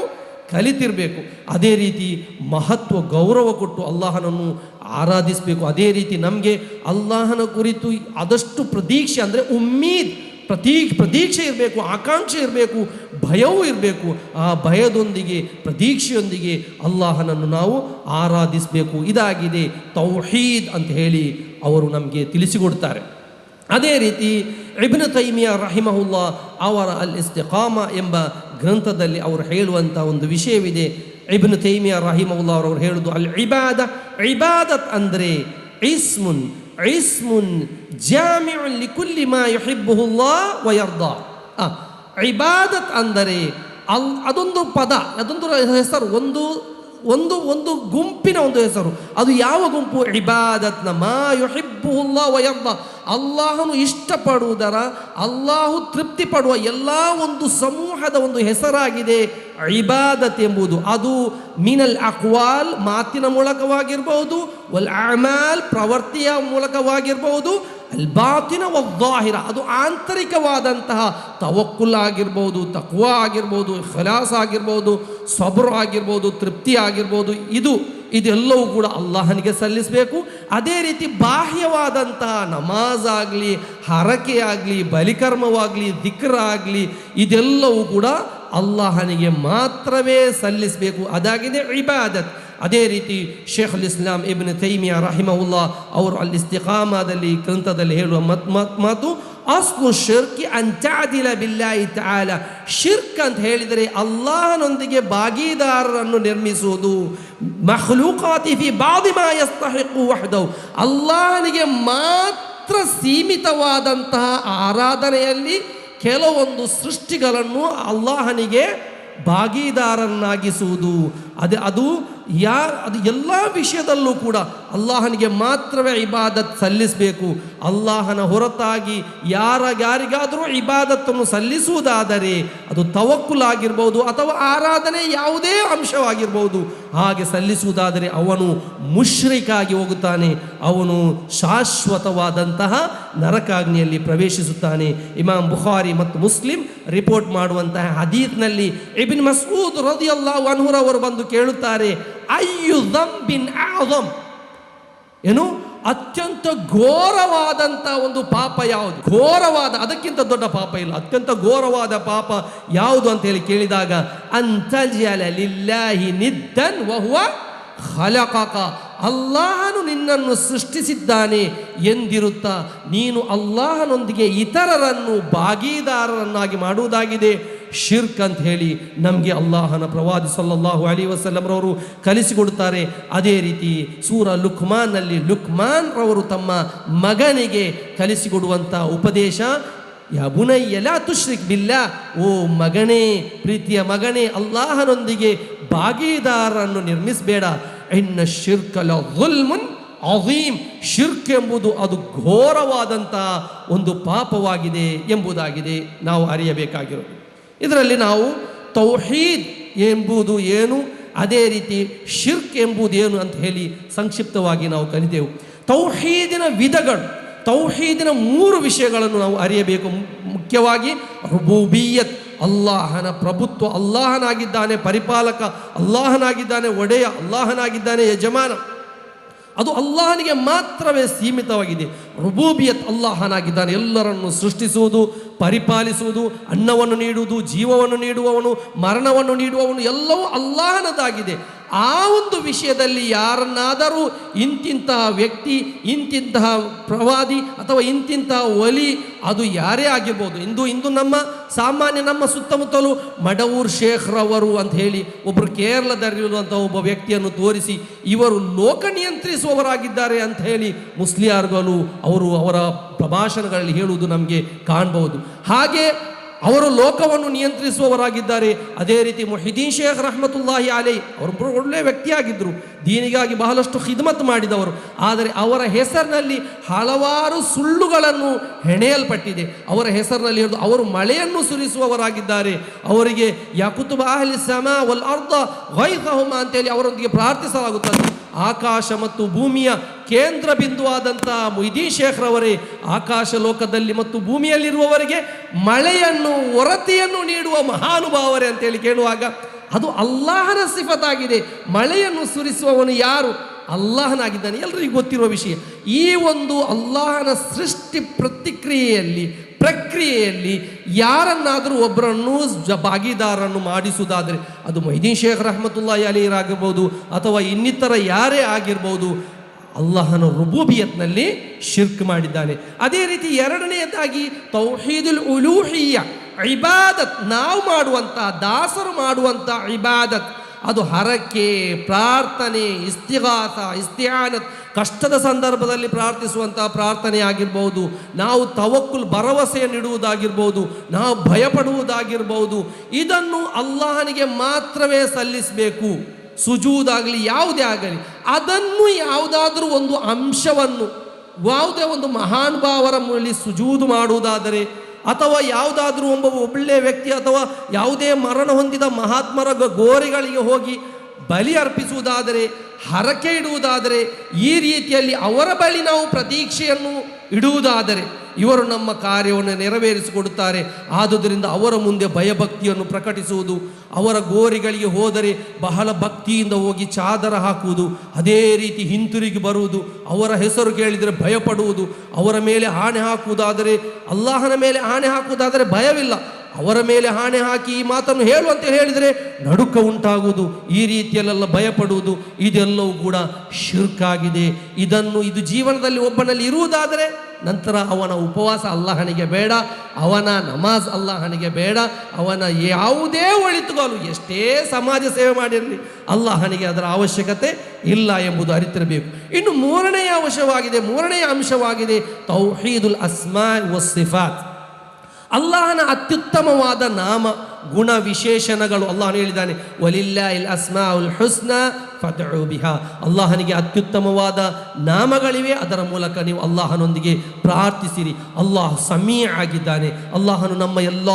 ಕಲಿತಿರಬೇಕು. ಅದೇ ರೀತಿ ಮಹತ್ವ ಗೌರವ ಕೊಟ್ಟು ಅಲ್ಲಾಹನನ್ನು ಆರಾಧಿಸಬೇಕು. ಅದೇ ರೀತಿ ನಮಗೆ ಅಲ್ಲಾಹನ ಕುರಿತು ಆದಷ್ಟು ಪ್ರತೀಕ್ಷೆ ಅಂದರೆ ಉಮ್ಮೀದ್ ಪ್ರತೀಕ್ಷೆ ಇರಬೇಕು, ಆಕಾಂಕ್ಷೆ ಇರಬೇಕು, ಭಯವೂ ಇರಬೇಕು. ಆ ಭಯದೊಂದಿಗೆ ಪ್ರತೀಕ್ಷೆಯೊಂದಿಗೆ ಅಲ್ಲಾಹನನ್ನು ನಾವು ಆರಾಧಿಸಬೇಕು. ಇದಾಗಿದೆ ತೌಹೀದ್ ಅಂತ ಹೇಳಿ ಅವರು ನಮಗೆ ತಿಳಿಸಿಕೊಡ್ತಾರೆ. ಅದೇ ರೀತಿ ಇಬ್ನ್ ತೈಮಿಯಾ ರಹಿಮಹುಲ್ಲಾ ಅವರ ಅಲ್ ಇಸ್ತಿಕಾಮ ಎಂಬ ಗ್ರಂಥದಲ್ಲಿ ಅವರು ಹೇಳುವಂಥ ಒಂದು ವಿಷಯವಿದೆ. ಇಬ್ನ್ ತೈಮಿಯಾ ರಹಿಮಹುಲ್ಲಾ ಅವರು ಹೇಳುವುದು ಅಲ್ ಇಬಾದತ್ ಅಂದರೆ ಇಸ್ಮುನ್ ಜಾಮಿಉನ್ ಲಿಕುಲ್ಲಿ ಮಾ ಯುಹಿಬ್ಬುಹುಲ್ಲಾಹ್ ವ ಯರ್ದಾ. ಇಬಾದತ್ ಅಂದರೆ ಅದೊಂದು ಪದ, ಅದೊಂದು ಹೆಸರು, ಒಂದು ಗುಂಪಿನ ಒಂದು ಹೆಸರು. ಅದು ಯಾವ ಗುಂಪು? ಇಬಾದತ್ನ ಮಾ ಯುಹಿಬ್ಬುಹುಲ್ಲಾಹ್ ವ ಯರ್ದಾ, ಅಲ್ಲಾಹನು ಇಷ್ಟಪಡುವುದರ, ಅಲ್ಲಾಹು ತೃಪ್ತಿ ಪಡುವ ಎಲ್ಲ ಒಂದು ಸಮೂಹದ ಒಂದು ಹೆಸರಾಗಿದೆ ಇಬಾದತ್ ಎಂಬುದು. ಅದು ಮಿನಲ್ ಅಕ್ವಾಲ್, ಮಾತಿನ ಮೂಲಕವಾಗಿರ್ಬೋದು, ವಲ್ ಅಮಾಲ್, ಪ್ರವೃತ್ತಿಯ ಮೂಲಕವಾಗಿರ್ಬೋದು, ಅಲ್ ಬಾತಿನ ವದ್ದಾಹಿರ, ಅದು ಆಂತರಿಕವಾದಂತಹ ತವಕ್ಕುಲ್ ಆಗಿರ್ಬೋದು, ತಕ್ವಾ ಆಗಿರ್ಬೋದು, ಖಲಾಸ್ ಆಗಿರ್ಬೋದು, ಸಬ್ರ್ ಆಗಿರ್ಬೋದು, ತೃಪ್ತಿ ಆಗಿರ್ಬೋದು, ಇದೆಲ್ಲವೂ ಕೂಡ ಅಲ್ಲಾಹನಿಗೆ ಸಲ್ಲಿಸಬೇಕು. ಅದೇ ರೀತಿ ಬಾಹ್ಯವಾದಂತಹ ನಮಾಜ್ ಆಗಲಿ, ಹರಕೆ ಆಗಲಿ, ಬಲಿಕರ್ಮವಾಗಲಿ, ದಿಕ್ರ ಆಗಲಿ, ಇದೆಲ್ಲವೂ ಕೂಡ ಅಲ್ಲಾಹನಿಗೆ ಮಾತ್ರವೇ ಸಲ್ಲಿಸಬೇಕು. ಅದಾಗಿದೆ ಇಬಾದತ್. ಅದೇ ರೀತಿ ಶೇಖುಲ್ ಇಸ್ಲಾಂ ಇಬ್ನ್ ತೈಮಿಯಾ ರಹಿಮಹುಲ್ಲಾ ಅವರು ಅಲ್ ಇಸ್ತಿಕಾಮದಲ್ಲಿ ಗ್ರಂಥದಲ್ಲಿ ಹೇಳುವ ಮಾತು ಅಸ್ಲು ಶಿರ್ಕಿ ಅನ್ ತಅದಿಲ ಬಿಲ್ಲಾಹಿ ತಆಲಾ. ಶಿರ್ಕ್ ಅಂತ ಹೇಳಿದರೆ ಅಲ್ಲಾಹನೊಂದಿಗೆ ಭಾಗೀದಾರರನ್ನು ನಿರ್ಮಿಸುವುದು. ಮಖ್ಲೂಕಾತಿ ಫಿ ಬಾದಿ ಮಾ ಯಸ್ತಹಿಕು ವಹದಹು, ಅಲ್ಲಾಹನಿಗೆ ಮಾತ್ರ ಸೀಮಿತವಾದಂತಹ ಆರಾಧನೆಯಲ್ಲಿ ಕೆಲವೊಂದು ಸೃಷ್ಟಿಗಳನ್ನು ಅಲ್ಲಾಹನಿಗೆ ಭಾಗೀದಾರನ್ನಾಗಿಸುವುದು. ಅದು ಎಲ್ಲ ವಿಷಯದಲ್ಲೂ ಕೂಡ ಅಲ್ಲಾಹನಿಗೆ ಮಾತ್ರವೇ ಇಬಾದತ್ ಸಲ್ಲಿಸಬೇಕು. ಅಲ್ಲಾಹನ ಹೊರತಾಗಿ ಯಾರಿಗಾದರೂ ಇಬಾದತ್ತನ್ನು ಸಲ್ಲಿಸುವುದಾದರೆ ಅದು ತವಕ್ಕುಲ್ ಆಗಿರ್ಬೋದು ಅಥವಾ ಆರಾಧನೆ ಯಾವುದೇ ಅಂಶವಾಗಿರ್ಬೋದು, ಹಾಗೆ ಸಲ್ಲಿಸುವುದಾದರೆ ಅವನು ಮುಶ್ರಿಕಾಗಿ ಹೋಗುತ್ತಾನೆ, ಅವನು ಶಾಶ್ವತವಾದಂತಹ ನರಕಾಗ್ನಿಯಲ್ಲಿ ಪ್ರವೇಶಿಸುತ್ತಾನೆ. ಇಮಾಮ್ ಬುಖಾರಿ ಮತ್ತು ಮುಸ್ಲಿಂ ರಿಪೋರ್ಟ್ ಮಾಡುವಂತಹ ಹದೀತ್ನಲ್ಲಿ ಇಬ್ನ್ ಮಸ್ಊದ್ ರದಿಯಲ್ಲಾಹು ಅನ್ಹು ಅವರು ಬಂದು ಕೇಳುತ್ತಾರೆ, ಅಯ್ಯು ದಂಬಿನ್ ಆಜಮ್, ಏನು ಅತ್ಯಂತ ಘೋರವಾದಂಥ ಒಂದು ಪಾಪ ಯಾವುದು? ಘೋರವಾದ, ಅದಕ್ಕಿಂತ ದೊಡ್ಡ ಪಾಪ ಇಲ್ಲ. ಅತ್ಯಂತ ಘೋರವಾದ ಪಾಪ ಯಾವುದು ಅಂತ ಹೇಳಿ ಕೇಳಿದಾಗ ಅಂತಜಲ ಲಿಲ್ಲಾಹಿ ನಿದ್ದನ್ ವಹುವ ಖಲಕಕ, ಅಲ್ಲಾಹನು ನಿನ್ನನ್ನು ಸೃಷ್ಟಿಸಿದ್ದಾನೆ ಎಂದಿರುತ್ತಾ ನೀನು ಅಲ್ಲಾಹನೊಂದಿಗೆ ಇತರರನ್ನು ಭಾಗೀದಾರರನ್ನಾಗಿ ಮಾಡುವುದಾಗಿದೆ ಶಿರ್ಕ್ ಅಂತ ಹೇಳಿ ನಮಗೆ ಅಲ್ಲಾಹನ ಪ್ರವಾದಿ ಸಲ್ಲಲ್ಲಾಹು ಅಲೈಹಿ ವಸಲ್ಲಂರವರು ಕಲಿಸಿಕೊಡುತ್ತಾರೆ. ಅದೇ ರೀತಿ ಸೂರ ಲುಕ್ಮಾನ್ನಲ್ಲಿ ಲುಕ್ಮಾನ್ ರವರು ತಮ್ಮ ಮಗನಿಗೆ ಕಲಿಸಿಕೊಡುವಂಥ ಉಪದೇಶ, ಯಾ ಬುನಯ್ಯ ಲಾ ತುಶ್ರಿಕ್ ಬಿಲ್ಲಾ, ಓ ಮಗನೇ, ಪ್ರೀತಿಯ ಮಗನೇ, ಅಲ್ಲಾಹನೊಂದಿಗೆ ಭಾಗೀದಾರರನ್ನು ನಿರ್ಮಿಸಬೇಡ. ಇನ್ನ ಶಿರ್ಕ ಲಜುಲ್ಮುನ್ ಅಜೀಮ್, ಶಿರ್ಕ್ ಎಂಬುದು ಅದು ಘೋರವಾದಂತಹ ಒಂದು ಪಾಪವಾಗಿದೆ ಎಂಬುದಾಗಿದೆ ನಾವು ಅರಿಯಬೇಕಾಗಿರೋದು. ಇದರಲ್ಲಿ ನಾವು ತೌಹೀದ್ ಎಂಬುದು ಏನು, ಅದೇ ರೀತಿ ಶಿರ್ಕ್ ಎಂಬುದು ಏನು ಅಂತ ಹೇಳಿ ಸಂಕ್ಷಿಪ್ತವಾಗಿ ನಾವು ಕಲಿತೆವು. ತೌಹೀದಿನ ವಿಧಗಳು, ತೌಹೀದಿನ 3 ವಿಷಯಗಳನ್ನು ನಾವು ಅರಿಯಬೇಕು. ಮುಖ್ಯವಾಗಿ ರುಬೂಬಿಯತ್, ಅಲ್ಲಾಹನ ಪ್ರಭುತ್ವ, ಅಲ್ಲಾಹನಾಗಿದ್ದಾನೆ ಪರಿಪಾಲಕ, ಅಲ್ಲಾಹನಾಗಿದ್ದಾನೆ ಒಡೆಯ, ಅಲ್ಲಾಹನಾಗಿದ್ದಾನೆ ಯಜಮಾನ, ಅದು ಅಲ್ಲಾಹನಿಗೆ ಮಾತ್ರವೇ ಸೀಮಿತವಾಗಿದೆ. ರುಬೂಬಿಯತ್, ಅಲ್ಲಾಹನಾಗಿದ್ದಾನೆ ಎಲ್ಲರನ್ನು ಸೃಷ್ಟಿಸುವುದು, ಪರಿಪಾಲಿಸುವುದು, ಅನ್ನವನ್ನು ನೀಡುವುದು, ಜೀವವನ್ನು ನೀಡುವವನು, ಮರಣವನ್ನು ನೀಡುವವನು, ಎಲ್ಲವೂ ಅಲ್ಲಾಹನದಾಗಿದೆ. ಆ ಒಂದು ವಿಷಯದಲ್ಲಿ ಯಾರನ್ನಾದರೂ ಇಂತಿಂತಹ ವ್ಯಕ್ತಿ, ಇಂತಿಂತಹ ಪ್ರವಾದಿ ಅಥವಾ ಇಂತಿಂತಹ ಒಲಿ, ಅದು ಯಾರೇ ಆಗಿರ್ಬೋದು. ಇಂದು ನಮ್ಮ ಸುತ್ತಮುತ್ತಲೂ ಮಡವೂರ್ ಶೇಖ್ರವರು ಅಂತ ಹೇಳಿ ಒಬ್ಬರು ಕೇರಳದಲ್ಲಿರುವಂಥ ಒಬ್ಬ ವ್ಯಕ್ತಿಯನ್ನು ತೋರಿಸಿ ಇವರು ಲೋಕ ನಿಯಂತ್ರಿಸುವವರಾಗಿದ್ದಾರೆ ಅಂತ ಹೇಳಿ ಮುಸ್ಲಿಯಾರ್ಗಳು ಅವರ ಪ್ರಭಾಷಣಗಳಲ್ಲಿ ಹೇಳುವುದು ನಮಗೆ ಕಾಣಬಹುದು. ಹಾಗೆ ಅವರು ಲೋಕವನ್ನು ನಿಯಂತ್ರಿಸುವವರಾಗಿದ್ದಾರೆ. ಅದೇ ರೀತಿ ಮುಹಿದ್ದೀನ್ ಶೇಖ್ ರಹಮತುಲ್ಲಾಹಿ ಅಲೈ ಅವರೊಬ್ಬರು ಒಳ್ಳೆಯ ವ್ಯಕ್ತಿಯಾಗಿದ್ದರು, ದೀನಿಗಾಗಿ ಬಹಳಷ್ಟು ಖಿದ್ಮತ್ ಮಾಡಿದವರು. ಆದರೆ ಅವರ ಹೆಸರಿನಲ್ಲಿ ಹಲವಾರು ಸುಳ್ಳುಗಳನ್ನು ಹೆಣೆಯಲ್ಪಟ್ಟಿದೆ. ಅವರ ಹೆಸರಿನಲ್ಲಿ ಹೇಳಿದು ಅವರು ಮಳೆಯನ್ನು ಸುರಿಸುವವರಾಗಿದ್ದಾರೆ. ಅವರಿಗೆ ಯಕುತುಬ ಅಹ್ಲಿ ಸಮಾ ವಲ್ ಅರ್ದ ಗೈಥಹುಮ ಅಂತೇಳಿ ಅವರೊಂದಿಗೆ ಪ್ರಾರ್ಥಿಸಲಾಗುತ್ತದೆ. ಆಕಾಶ ಮತ್ತು ಭೂಮಿಯ ಕೇಂದ್ರ ಬಿಂದುವಾದಂಥ ಮುಹಿದ್ದೀನ್ ಶೇಖ್ರವರೇ ಆಕಾಶ ಲೋಕದಲ್ಲಿ ಮತ್ತು ಭೂಮಿಯಲ್ಲಿರುವವರಿಗೆ ಮಳೆಯನ್ನು, ಹೊರತೆಯನ್ನು ನೀಡುವ ಮಹಾನುಭಾವರೇ ಅಂತೇಳಿ ಕೇಳುವಾಗ ಅದು ಅಲ್ಲಾಹನ ಸಿಫತಾಗಿದೆ. ಮಳೆಯನ್ನು ಸುರಿಸುವವನು ಯಾರು? ಅಲ್ಲಾಹನಾಗಿದ್ದಾನೆ, ಎಲ್ಲರಿಗೂ ಗೊತ್ತಿರುವ ವಿಷಯ. ಈ ಒಂದು ಅಲ್ಲಾಹನ ಸೃಷ್ಟಿ ಪ್ರಕ್ರಿಯೆಯಲ್ಲಿ ಯಾರನ್ನಾದರೂ ಒಬ್ಬರನ್ನು ಭಾಗಿದಾರನ್ನು ಮಾಡಿಸುವುದಾದರೆ, ಅದು ಮೊಯ್ದೀನ್ ಶೇಖ್ ರಹಮತುಲ್ಲಾಹಿ ಅಲೈಹಿರಾಗಿರ್ಬೋದು ಅಥವಾ ಇನ್ನಿತರ ಯಾರೇ ಆಗಿರ್ಬೋದು, ಅಲ್ಲಾಹನ ರುಬೂಬಿಯತ್ನಲ್ಲಿ ಶಿರ್ಕ್ ಮಾಡಿದ್ದಾನೆ. ಅದೇ ರೀತಿ ಎರಡನೆಯದಾಗಿ ತೌಹೀದುಲ್ ಉಲೂಹಿಯ್ಯ, ಇಬಾದತ್, ನಾವು ಮಾಡುವಂಥ, ದಾಸರು ಮಾಡುವಂಥ ಇಬಾದತ್, ಅದು ಹರಕೆ, ಪ್ರಾರ್ಥನೆ, ಇಸ್ತಿಆನತ್, ಕಷ್ಟದ ಸಂದರ್ಭದಲ್ಲಿ ಪ್ರಾರ್ಥಿಸುವಂಥ ಪ್ರಾರ್ಥನೆ ಆಗಿರ್ಬೋದು, ನಾವು ತವಕ್ಕುಲ್, ಭರವಸೆಯನ್ನಿಡುವುದಾಗಿರ್ಬೋದು, ನಾವು ಭಯಪಡುವುದಾಗಿರ್ಬೋದು, ಇದನ್ನು ಅಲ್ಲಾಹನಿಗೆ ಮಾತ್ರವೇ ಸಲ್ಲಿಸಬೇಕು. ಸುಜೂದಾಗಲಿ ಯಾವುದೇ ಆಗಲಿ, ಅದನ್ನು ಯಾವುದಾದ್ರೂ ಒಂದು ಅಂಶವನ್ನು, ಯಾವುದೇ ಒಂದು ಮಹಾನುಭಾವರ ಮೇಲೆ ಸುಜೂದು ಮಾಡುವುದಾದರೆ, ಅಥವಾ ಯಾವುದಾದ್ರೂ ಒಳ್ಳೆಯ ವ್ಯಕ್ತಿ ಅಥವಾ ಯಾವುದೇ ಮರಣ ಹೊಂದಿದ ಮಹಾತ್ಮರ ಗೋರಿಗಳಿಗೆ ಹೋಗಿ ಬಲಿ ಅರ್ಪಿಸುವುದಾದರೆ, ಹರಕೆ ಇಡುವುದಾದರೆ, ಈ ರೀತಿಯಲ್ಲಿ ಅವರ ಬಳಿ ನಾವು ಪ್ರತೀಕ್ಷೆಯನ್ನು ಇಡುವುದಾದರೆ ಇವರು ನಮ್ಮ ಕಾರ್ಯವನ್ನು ನೆರವೇರಿಸಿಕೊಡುತ್ತಾರೆ. ಆದುದರಿಂದ ಅವರ ಮುಂದೆ ಭಯಭಕ್ತಿಯನ್ನು ಪ್ರಕಟಿಸುವುದು, ಅವರ ಗೋರಿಗಳಿಗೆ ಹೋದರೆ ಬಹಳ ಭಕ್ತಿಯಿಂದ ಹೋಗಿ ಚಾದರ ಹಾಕುವುದು, ಅದೇ ರೀತಿ ಹಿಂತಿರುಗಿ ಬರುವುದು, ಅವರ ಹೆಸರು ಕೇಳಿದರೆ ಭಯಪಡುವುದು, ಅವರ ಮೇಲೆ ಆಣೆ ಹಾಕುವುದಾದರೆ, ಅಲ್ಲಾಹನ ಮೇಲೆ ಆಣೆ ಹಾಕುವುದಾದರೆ ಭಯವಿಲ್ಲ, ಅವರ ಮೇಲೆ ಆಣೆ ಹಾಕಿ ಈ ಮಾತನ್ನು ಹೇಳುವಂತೆ ಹೇಳಿದರೆ ನಡುಕ ಉಂಟಾಗುವುದು, ಈ ರೀತಿಯಲ್ಲೆಲ್ಲ ಭಯಪಡುವುದು, ಇದೆಲ್ಲವೂ ಕೂಡ ಶಿರ್ಕಾಗಿದೆ. ಇದು ಜೀವನದಲ್ಲಿ ಒಬ್ಬನಲ್ಲಿ ಇರುವುದಾದರೆ ನಂತರ ಅವನ ಉಪವಾಸ ಅಲ್ಲಾಹನಿಗೆ ಬೇಡ, ಅವನ ನಮಾಜ್ ಅಲ್ಲಾಹನಿಗೆ ಬೇಡ, ಅವನ ಯಾವುದೇ ಒಳಿತುಗಾಲು, ಎಷ್ಟೇ ಸಮಾಜ ಸೇವೆ ಮಾಡಿರಲಿ, ಅಲ್ಲಾಹನಿಗೆ ಅದರ ಅವಶ್ಯಕತೆ ಇಲ್ಲ ಎಂಬುದು ಅರಿತಿರಬೇಕು. ಇನ್ನು ಮೂರನೆಯ ಅಂಶವಾಗಿದೆ ತೌಹೀದುಲ್ ಅಸ್ಮಾ ವಸ್ಸಿಫಾತ್, ಅಲ್ಲಾಹನ ಅತ್ಯುತ್ತಮವಾದ ನಾಮ ಗುಣ ವಿಶೇಷಣಗಳು. ಅಲ್ಲಾಹನು ಹೇಳಿದ್ದಾನೆ, ವಲಿಲ್ಲಾಹಿಲ್ ಅಸ್ಮಾഉಲ್ ಹುಸ್ನಾ ಫದ್ഉ ಬಿಹಾ, ಅಲ್ಲಾಹನಿಗೆ ಅತ್ಯುತ್ತಮವಾದ ನಾಮಗಳಿವೆ, ಅದರ ಮೂಲಕ ನೀವು ಅಲ್ಲಾಹನೊಂದಿಗೆ ಪ್ರಾರ್ಥಿಸಿರಿ. ಅಲ್ಲಾಹ್ ಸಮೀ ಆಗಿದ್ದಾನೆ. ಅಲ್ಲಾಹನು ನಮ್ಮ ಎಲ್ಲ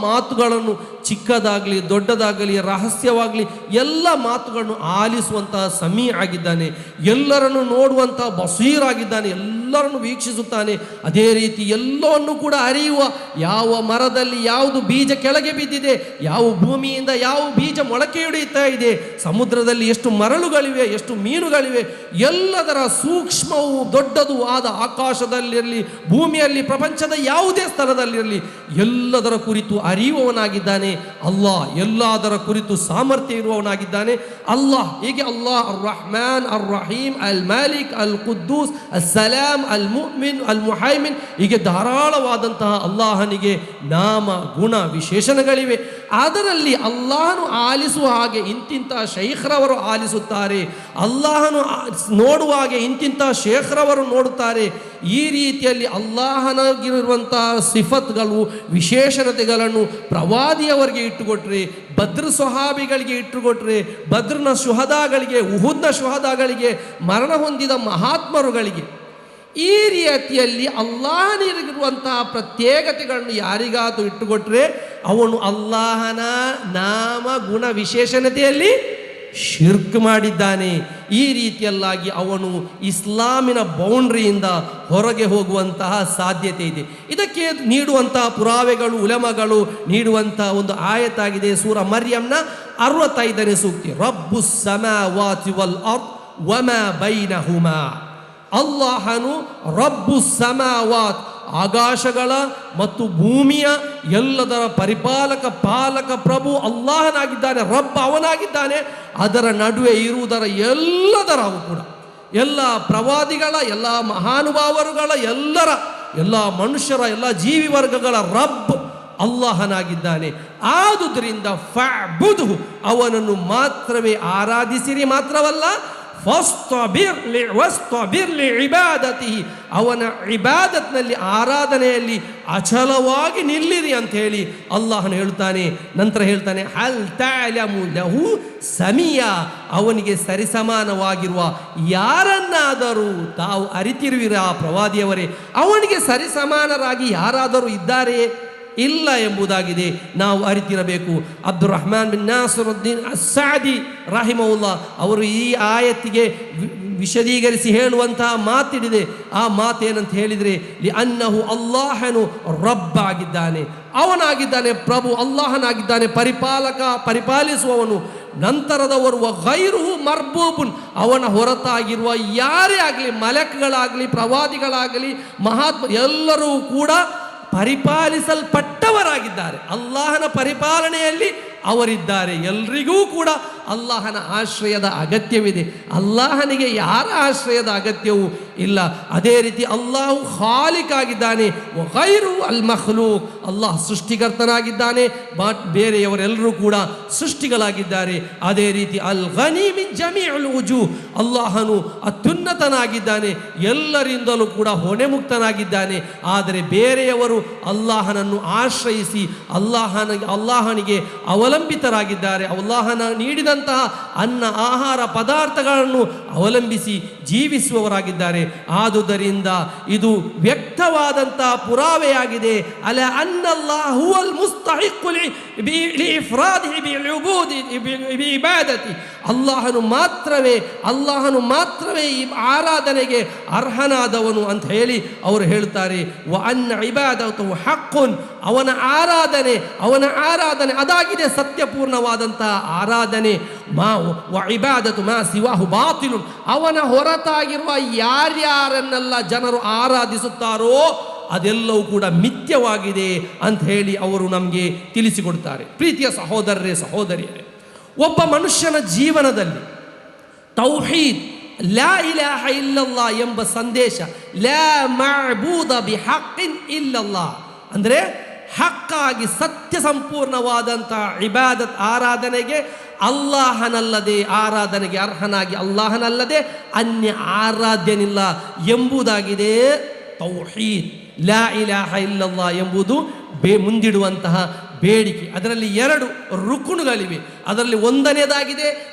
ಮಾತುಗಳನ್ನು, ಚಿಕ್ಕದಾಗಲಿ ದೊಡ್ಡದಾಗಲಿ ರಹಸ್ಯವಾಗಲಿ ಎಲ್ಲ ಮಾತುಗಳನ್ನು ಆಲಿಸುವಂತಹ ಸಮೀ ಆಗಿದ್ದಾನೆ. ಎಲ್ಲರನ್ನು ನೋಡುವಂತಹ ಬಸೀರ್ ಆಗಿದ್ದಾನೆ, ಎಲ್ಲರನ್ನು ವೀಕ್ಷಿಸುತ್ತಾನೆ. ಅದೇ ರೀತಿ ಎಲ್ಲವನ್ನು ಕೂಡ ಅರಿಯುವ, ಯಾವ ಮರದಲ್ಲಿ ಯಾವುದು ಬೀಜ ಕೆಳಗೆ ಬಿದ್ದಿದೆ, ಯಾವ ಭೂಮಿಯಿಂದ ಯಾವ ಬೀಜ ಮೊಳಕೆ ಹೊಡೆಯುತ್ತಾ ಇದೆ, ಸಮುದ್ರದಲ್ಲಿ ಎಷ್ಟು ಮರಳುಗಳಿವೆ, ಎಷ್ಟು ಮೀನುಗಳಿವೆ, ಎಲ್ಲದರ ಸೂಕ್ಷ್ಮವು ದೊಡ್ಡದು ಆದ ಆಕಾಶದಲ್ಲಿರಲಿ, ಭೂಮಿಯಲ್ಲಿ, ಪ್ರಪಂಚದ ಯಾವುದೇ ಸ್ಥಳದಲ್ಲಿರಲಿ ಎಲ್ಲದರ ಕುರಿತು ಅರಿಯುವವನಾಗಿದ್ದಾನೆ ಅಲ್ಲಾಹ್. ಎಲ್ಲದರ ಕುರಿತು ಸಾಮರ್ಥ್ಯ ಇರುವವನಾಗಿದ್ದಾನೆ ಅಲ್ಲಾಹ್. ಹೀಗೆ ಅಲ್ಲಾಹ್ ಅರ್ ರಹ್ಮಾನ್, ಅರ್ ರಹೀಮ್, ಅಲ್ ಮಾಲಿಕ್, ಅಲ್ ಕುದ್ದೂಸ್, ಅಲ್ ಸಲಾಂ, ಅಲ್ ಮುಅ್ಮಿನ್, ಅಲ್ ಮುಹೈಮಿನ್, ಹೀಗೆ ಧಾರಾಳವಾದಂತಹ ಅಲ್ಲಾಹನಿಗೆ ನಾಮ ಗುಣ ವಿಶೇಷಣಗಳಿವೆ. ಅದರಲ್ಲಿ ಅಲ್ಲಾಹನು ಆಲಿಸುವ ಹಾಗೆ ಇಂತಿಂಥ ಶೈಖ್ರವರು ಆಲಿಸುತ್ತಾರೆ, ಅಲ್ಲಾಹನು ನೋಡುವ ಹಾಗೆ ಇಂತಿಂಥ ಶೇಖ್ರವರು ನೋಡುತ್ತಾರೆ. ಈ ರೀತಿಯಲ್ಲಿ ಅಲ್ಲಾಹನಿಗಿರುವಂತಹ ಸಿಫತ್ಗಳು, ವಿಶೇಷಣತೆಗಳನ್ನು ಪ್ರವಾದಿಯವರಿಗೆ ಇಟ್ಟುಕೊಟ್ರೆ, ಬದ್ರ್ ಸ್ವಹಾಬಿಗಳಿಗೆ ಇಟ್ಟುಕೊಟ್ರೆ, ಬದ್ರನ ಶುಹದಾಗಳಿಗೆ, ಉಹುದ್ನ ಶುಹದಾಗಳಿಗೆ, ಮರಣ ಹೊಂದಿದ ಮಹಾತ್ಮರುಗಳಿಗೆ, ಈ ರೀತಿಯಲ್ಲಿ ಅಲ್ಲಾಹನಿಗಿರುವಂತಹ ಪ್ರತ್ಯೇಕತೆಗಳನ್ನು ಯಾರಿಗಾದರೂ ಇಟ್ಟುಕೊಟ್ರೆ ಅವನು ಅಲ್ಲಾಹನ ನಾಮ ಗುಣ ವಿಶೇಷಣತೆಯಲ್ಲಿ ಶಿರ್ಕ್ ಮಾಡಿದ್ದಾನೆ. ಈ ರೀತಿಯಲ್ಲಾಗಿ ಅವನು ಇಸ್ಲಾಮಿನ ಬೌಂಡ್ರಿಯಿಂದ ಹೊರಗೆ ಹೋಗುವಂತಹ ಸಾಧ್ಯತೆ ಇದೆ. ಇದಕ್ಕೆ ನೀಡುವಂತಹ ಪುರಾವೆಗಳು, ಉಲಮಗಳು ನೀಡುವಂತಹ ಒಂದು ಆಯತಾಗಿದೆ ಸೂರ ಮರ್ಯಂನ 65ನೇ ಸೂಕ್ತಿ, ರಬ್ಬುಸ್ ಸಮಾವಾತಿ ವಲ್ ಅರ್ದ್ ವಮಾ ಬೈನಹುಮಾ. ಅಲ್ಲಾಹನು ರಬ್ಬು ಸಮಾವಾತ್, ಆಕಾಶಗಳ ಮತ್ತು ಭೂಮಿಯ ಎಲ್ಲದರ ಪಾಲಕ ಪ್ರಭು ಅಲ್ಲಾಹನಾಗಿದ್ದಾನೆ. ರಬ್ಬ್ ಅವನಾಗಿದ್ದಾನೆ. ಅದರ ನಡುವೆ ಇರುವುದರ ಎಲ್ಲದರ ಕೂಡ, ಎಲ್ಲ ಪ್ರವಾದಿಗಳ, ಎಲ್ಲ ಮಹಾನುಭಾವರುಗಳ, ಎಲ್ಲ ಮನುಷ್ಯರ, ಎಲ್ಲ ಜೀವಿ ವರ್ಗಗಳ ರಬ್ಬ್ ಅಲ್ಲಾಹನಾಗಿದ್ದಾನೆ. ಆದುದರಿಂದ ಫಅ್ಬುದ್ಹು, ಅವನನ್ನು ಮಾತ್ರವೇ ಆರಾಧಿಸಿರಿ. ಮಾತ್ರವಲ್ಲ, ವಸ್ತಬಿರ್ ಲಿಇಬಾದತಿಹಿ, ಅವನ ಇಬಾದತ್ನಲ್ಲಿ, ಆರಾಧನೆಯಲ್ಲಿ ಅಚಲವಾಗಿ ನಿಲ್ಲಿರಿ ಅಂತ ಹೇಳಿ ಅಲ್ಲಾಹನು ಹೇಳ್ತಾನೆ. ನಂತರ ಹೇಳ್ತಾನೆ, ಹಲ್ ತಅಲಮು ಲಹು ಸಮಿಯಾ, ಅವನಿಗೆ ಸರಿಸಮಾನವಾಗಿರುವ ಯಾರನ್ನಾದರೂ ತಾವು ಅರಿತಿರುವಿರಾ ಪ್ರವಾದಿಯವರೇ? ಅವನಿಗೆ ಸರಿಸಮಾನರಾಗಿ ಯಾರಾದರೂ ಇದ್ದಾರೆಯೇ? ಇಲ್ಲ ಎಂಬುದಾಗಿದೆ ನಾವು ಅರಿತಿರಬೇಕು. ಅಬ್ದುಲ್ ರಹ್ಮಾನ್ ಬಿನ್ ನಾಸಿರುದ್ದೀನ್ ಅಸ್ಸಾದಿ ರಹಿಮಹುಲ್ಲಾ ಅವರು ಈ ಆಯತ್ತಿಗೆ ವಿಶದೀಕರಿಸಿ ಹೇಳುವಂತಹ ಮಾತಿಡಿದೆ. ಆ ಮಾತೇನಂತ ಹೇಳಿದರೆ, ಲಿಅನ್ನಹು ಅಲ್ಲಾಹನು ರಬ್ಬ ಆಗಿದ್ದಾನೆ, ಅವನಾಗಿದ್ದಾನೆ ಪ್ರಭು, ಅಲ್ಲಾಹನಾಗಿದ್ದಾನೆ ಪರಿಪಾಲಕ, ಪರಿಪಾಲಿಸುವವನು. ನಂತರದವರು ಗೈರುಹು ಮರ್ಬೂಬುನ್, ಅವನ ಹೊರತಾಗಿರುವ ಯಾರೇ ಆಗಲಿ, ಮಲಕ್ಗಳಾಗಲಿ, ಪ್ರವಾದಿಗಳಾಗಲಿ, ಮಹಾತ್ಮ ಎಲ್ಲರೂ ಕೂಡ ಪರಿಪಾಲಿಸಲ್ಪಟ್ಟವರಾಗಿದ್ದಾರೆ. ಅಲ್ಲಾಹನ ಪರಿಪಾಲನೆಯಲ್ಲಿ ಅವರಿದ್ದಾರೆ. ಎಲ್ರಿಗೂ ಕೂಡ ಅಲ್ಲಾಹನ ಆಶ್ರಯದ ಅಗತ್ಯವಿದೆ. ಅಲ್ಲಾಹನಿಗೆ ಯಾರ ಆಶ್ರಯದ ಅಗತ್ಯವೂ ಇಲ್ಲ. ಅದೇ ರೀತಿ ಅಲ್ಲಾಹು ಖಾಲಿಕ್ ಆಗಿದ್ದಾನೆ, ಗೈರು ಅಲ್ ಮಖ್ಲೂಕ್, ಅಲ್ಲಾಹ್ ಸೃಷ್ಟಿಕರ್ತನಾಗಿದ್ದಾನೆ, ಬೇರೆಯವರೆಲ್ಲರೂ ಕೂಡ ಸೃಷ್ಟಿಗಳಾಗಿದ್ದಾರೆ. ಅದೇ ರೀತಿ ಅಲ್ ಗನಿ ಮಿನ್ ಜಮೀಅಲ್ ವುಜೂ, ಅಲ್ಲಾಹನು ಅತ್ಯುನ್ನತನಾಗಿದ್ದಾನೆ, ಎಲ್ಲರಿಂದಲೂ ಕೂಡ ಹೊಣೆ ಮುಕ್ತನಾಗಿದ್ದಾನೆ. ಆದರೆ ಬೇರೆಯವರು ಅಲ್ಲಾಹನನ್ನು ಆಶ್ರಯಿಸಿ ಅಲ್ಲಾಹನಿಗೆ ಅವಲಂಬಿತರಾಗಿದ್ದಾರೆ. ಅಲ್ಲಾಹನ ನೀಡಿದಂತಹ ಅನ್ನ ಆಹಾರ ಪದಾರ್ಥಗಳನ್ನು ಅವಲಂಬಿಸಿ ಜೀವಿಸುವವರಾಗಿದ್ದಾರೆ. ಆದುದರಿಂದ ಇದು ವ್ಯಕ್ತವಾದಂತಹ ಪುರಾವೆಯಾಗಿದೆ. ಅಲ ಅನ್ನಲ್ಲಾಹು ಹುವಲ್ ಮುಸ್ತಹಿಕ್ಕು ಲಿಇಫ್ರಾದಿಹಿ ಬಿಇಬಾದತಿ, ಅಲ್ಲಾಹನು ಮಾತ್ರವೇ ಈ ಆರಾಧನೆಗೆ ಅರ್ಹನಾದವನು ಅಂತ ಹೇಳಿ ಅವರು ಹೇಳ್ತಾರೆ. ವ ಅನ್ನ ಇಬಾದತು ಹಕ್ಕುನ್, ಅವನ ಆರಾಧನೆ ಅದಾಗಿದೆ ಸತ್ಯಪೂರ್ಣವಾದಂತಹ ಆರಾಧನೆ. ವ ಇಬಾದತು ಮಾ ಸಿವಾಹು ಬಾತಿಲು, ಅವನ ಹೊರತಾಗಿರುವ ಯಾರ್ಯಾರನ್ನೆಲ್ಲ ಜನರು ಆರಾಧಿಸುತ್ತಾರೋ ಅದೆಲ್ಲವೂ ಕೂಡ ಮಿಥ್ಯವಾಗಿದೆ ಅಂತ ಹೇಳಿ ಅವರು ನಮಗೆ ತಿಳಿಸಿಕೊಡ್ತಾರೆ. ಪ್ರೀತಿಯ ಸಹೋದರರೇ, ಸಹೋದರಿಯರೇ, ಒಬ್ಬ ಮನುಷ್ಯನ ಜೀವನದಲ್ಲಿ ತೌಹೀದ್, ಲಾ ಇಲಾಹ ಇಲ್ಲಲ್ಲಾ ಎಂಬ ಸಂದೇಶ, ಲಾ ಮಅಬೂದ ಬಿಹಕ್ಕಿನ್ ಇಲ್ಲಲ್ಲಾ, ಅಂದರೆ ಹಕ್ಕಾಗಿ ಸತ್ಯ ಸಂಪೂರ್ಣವಾದಂತಹ ಇಬಾದತ್ ಆರಾಧನೆಗೆ ಆರಾಧನೆಗೆ ಅರ್ಹನಾಗಿ ಅಲ್ಲಾಹನಲ್ಲದೆ ಅನ್ಯ ಆರಾಧ್ಯನಿಲ್ಲ ಎಂಬುದಾಗಿದೆ ತೌಹೀದ್. ಲಾ ಇಲಾಹ ಇಲ್ಲಲ್ಲಾ ಎಂಬುದು ಮುಂದಿಡುವಂತಹ ಬೇಡಿಕೆ. ಅದರಲ್ಲಿ 2 ರುಕುನುಗಳಿವೆ. ಅದರಲ್ಲಿ ಒಂದನೇದಾಗಿದೆ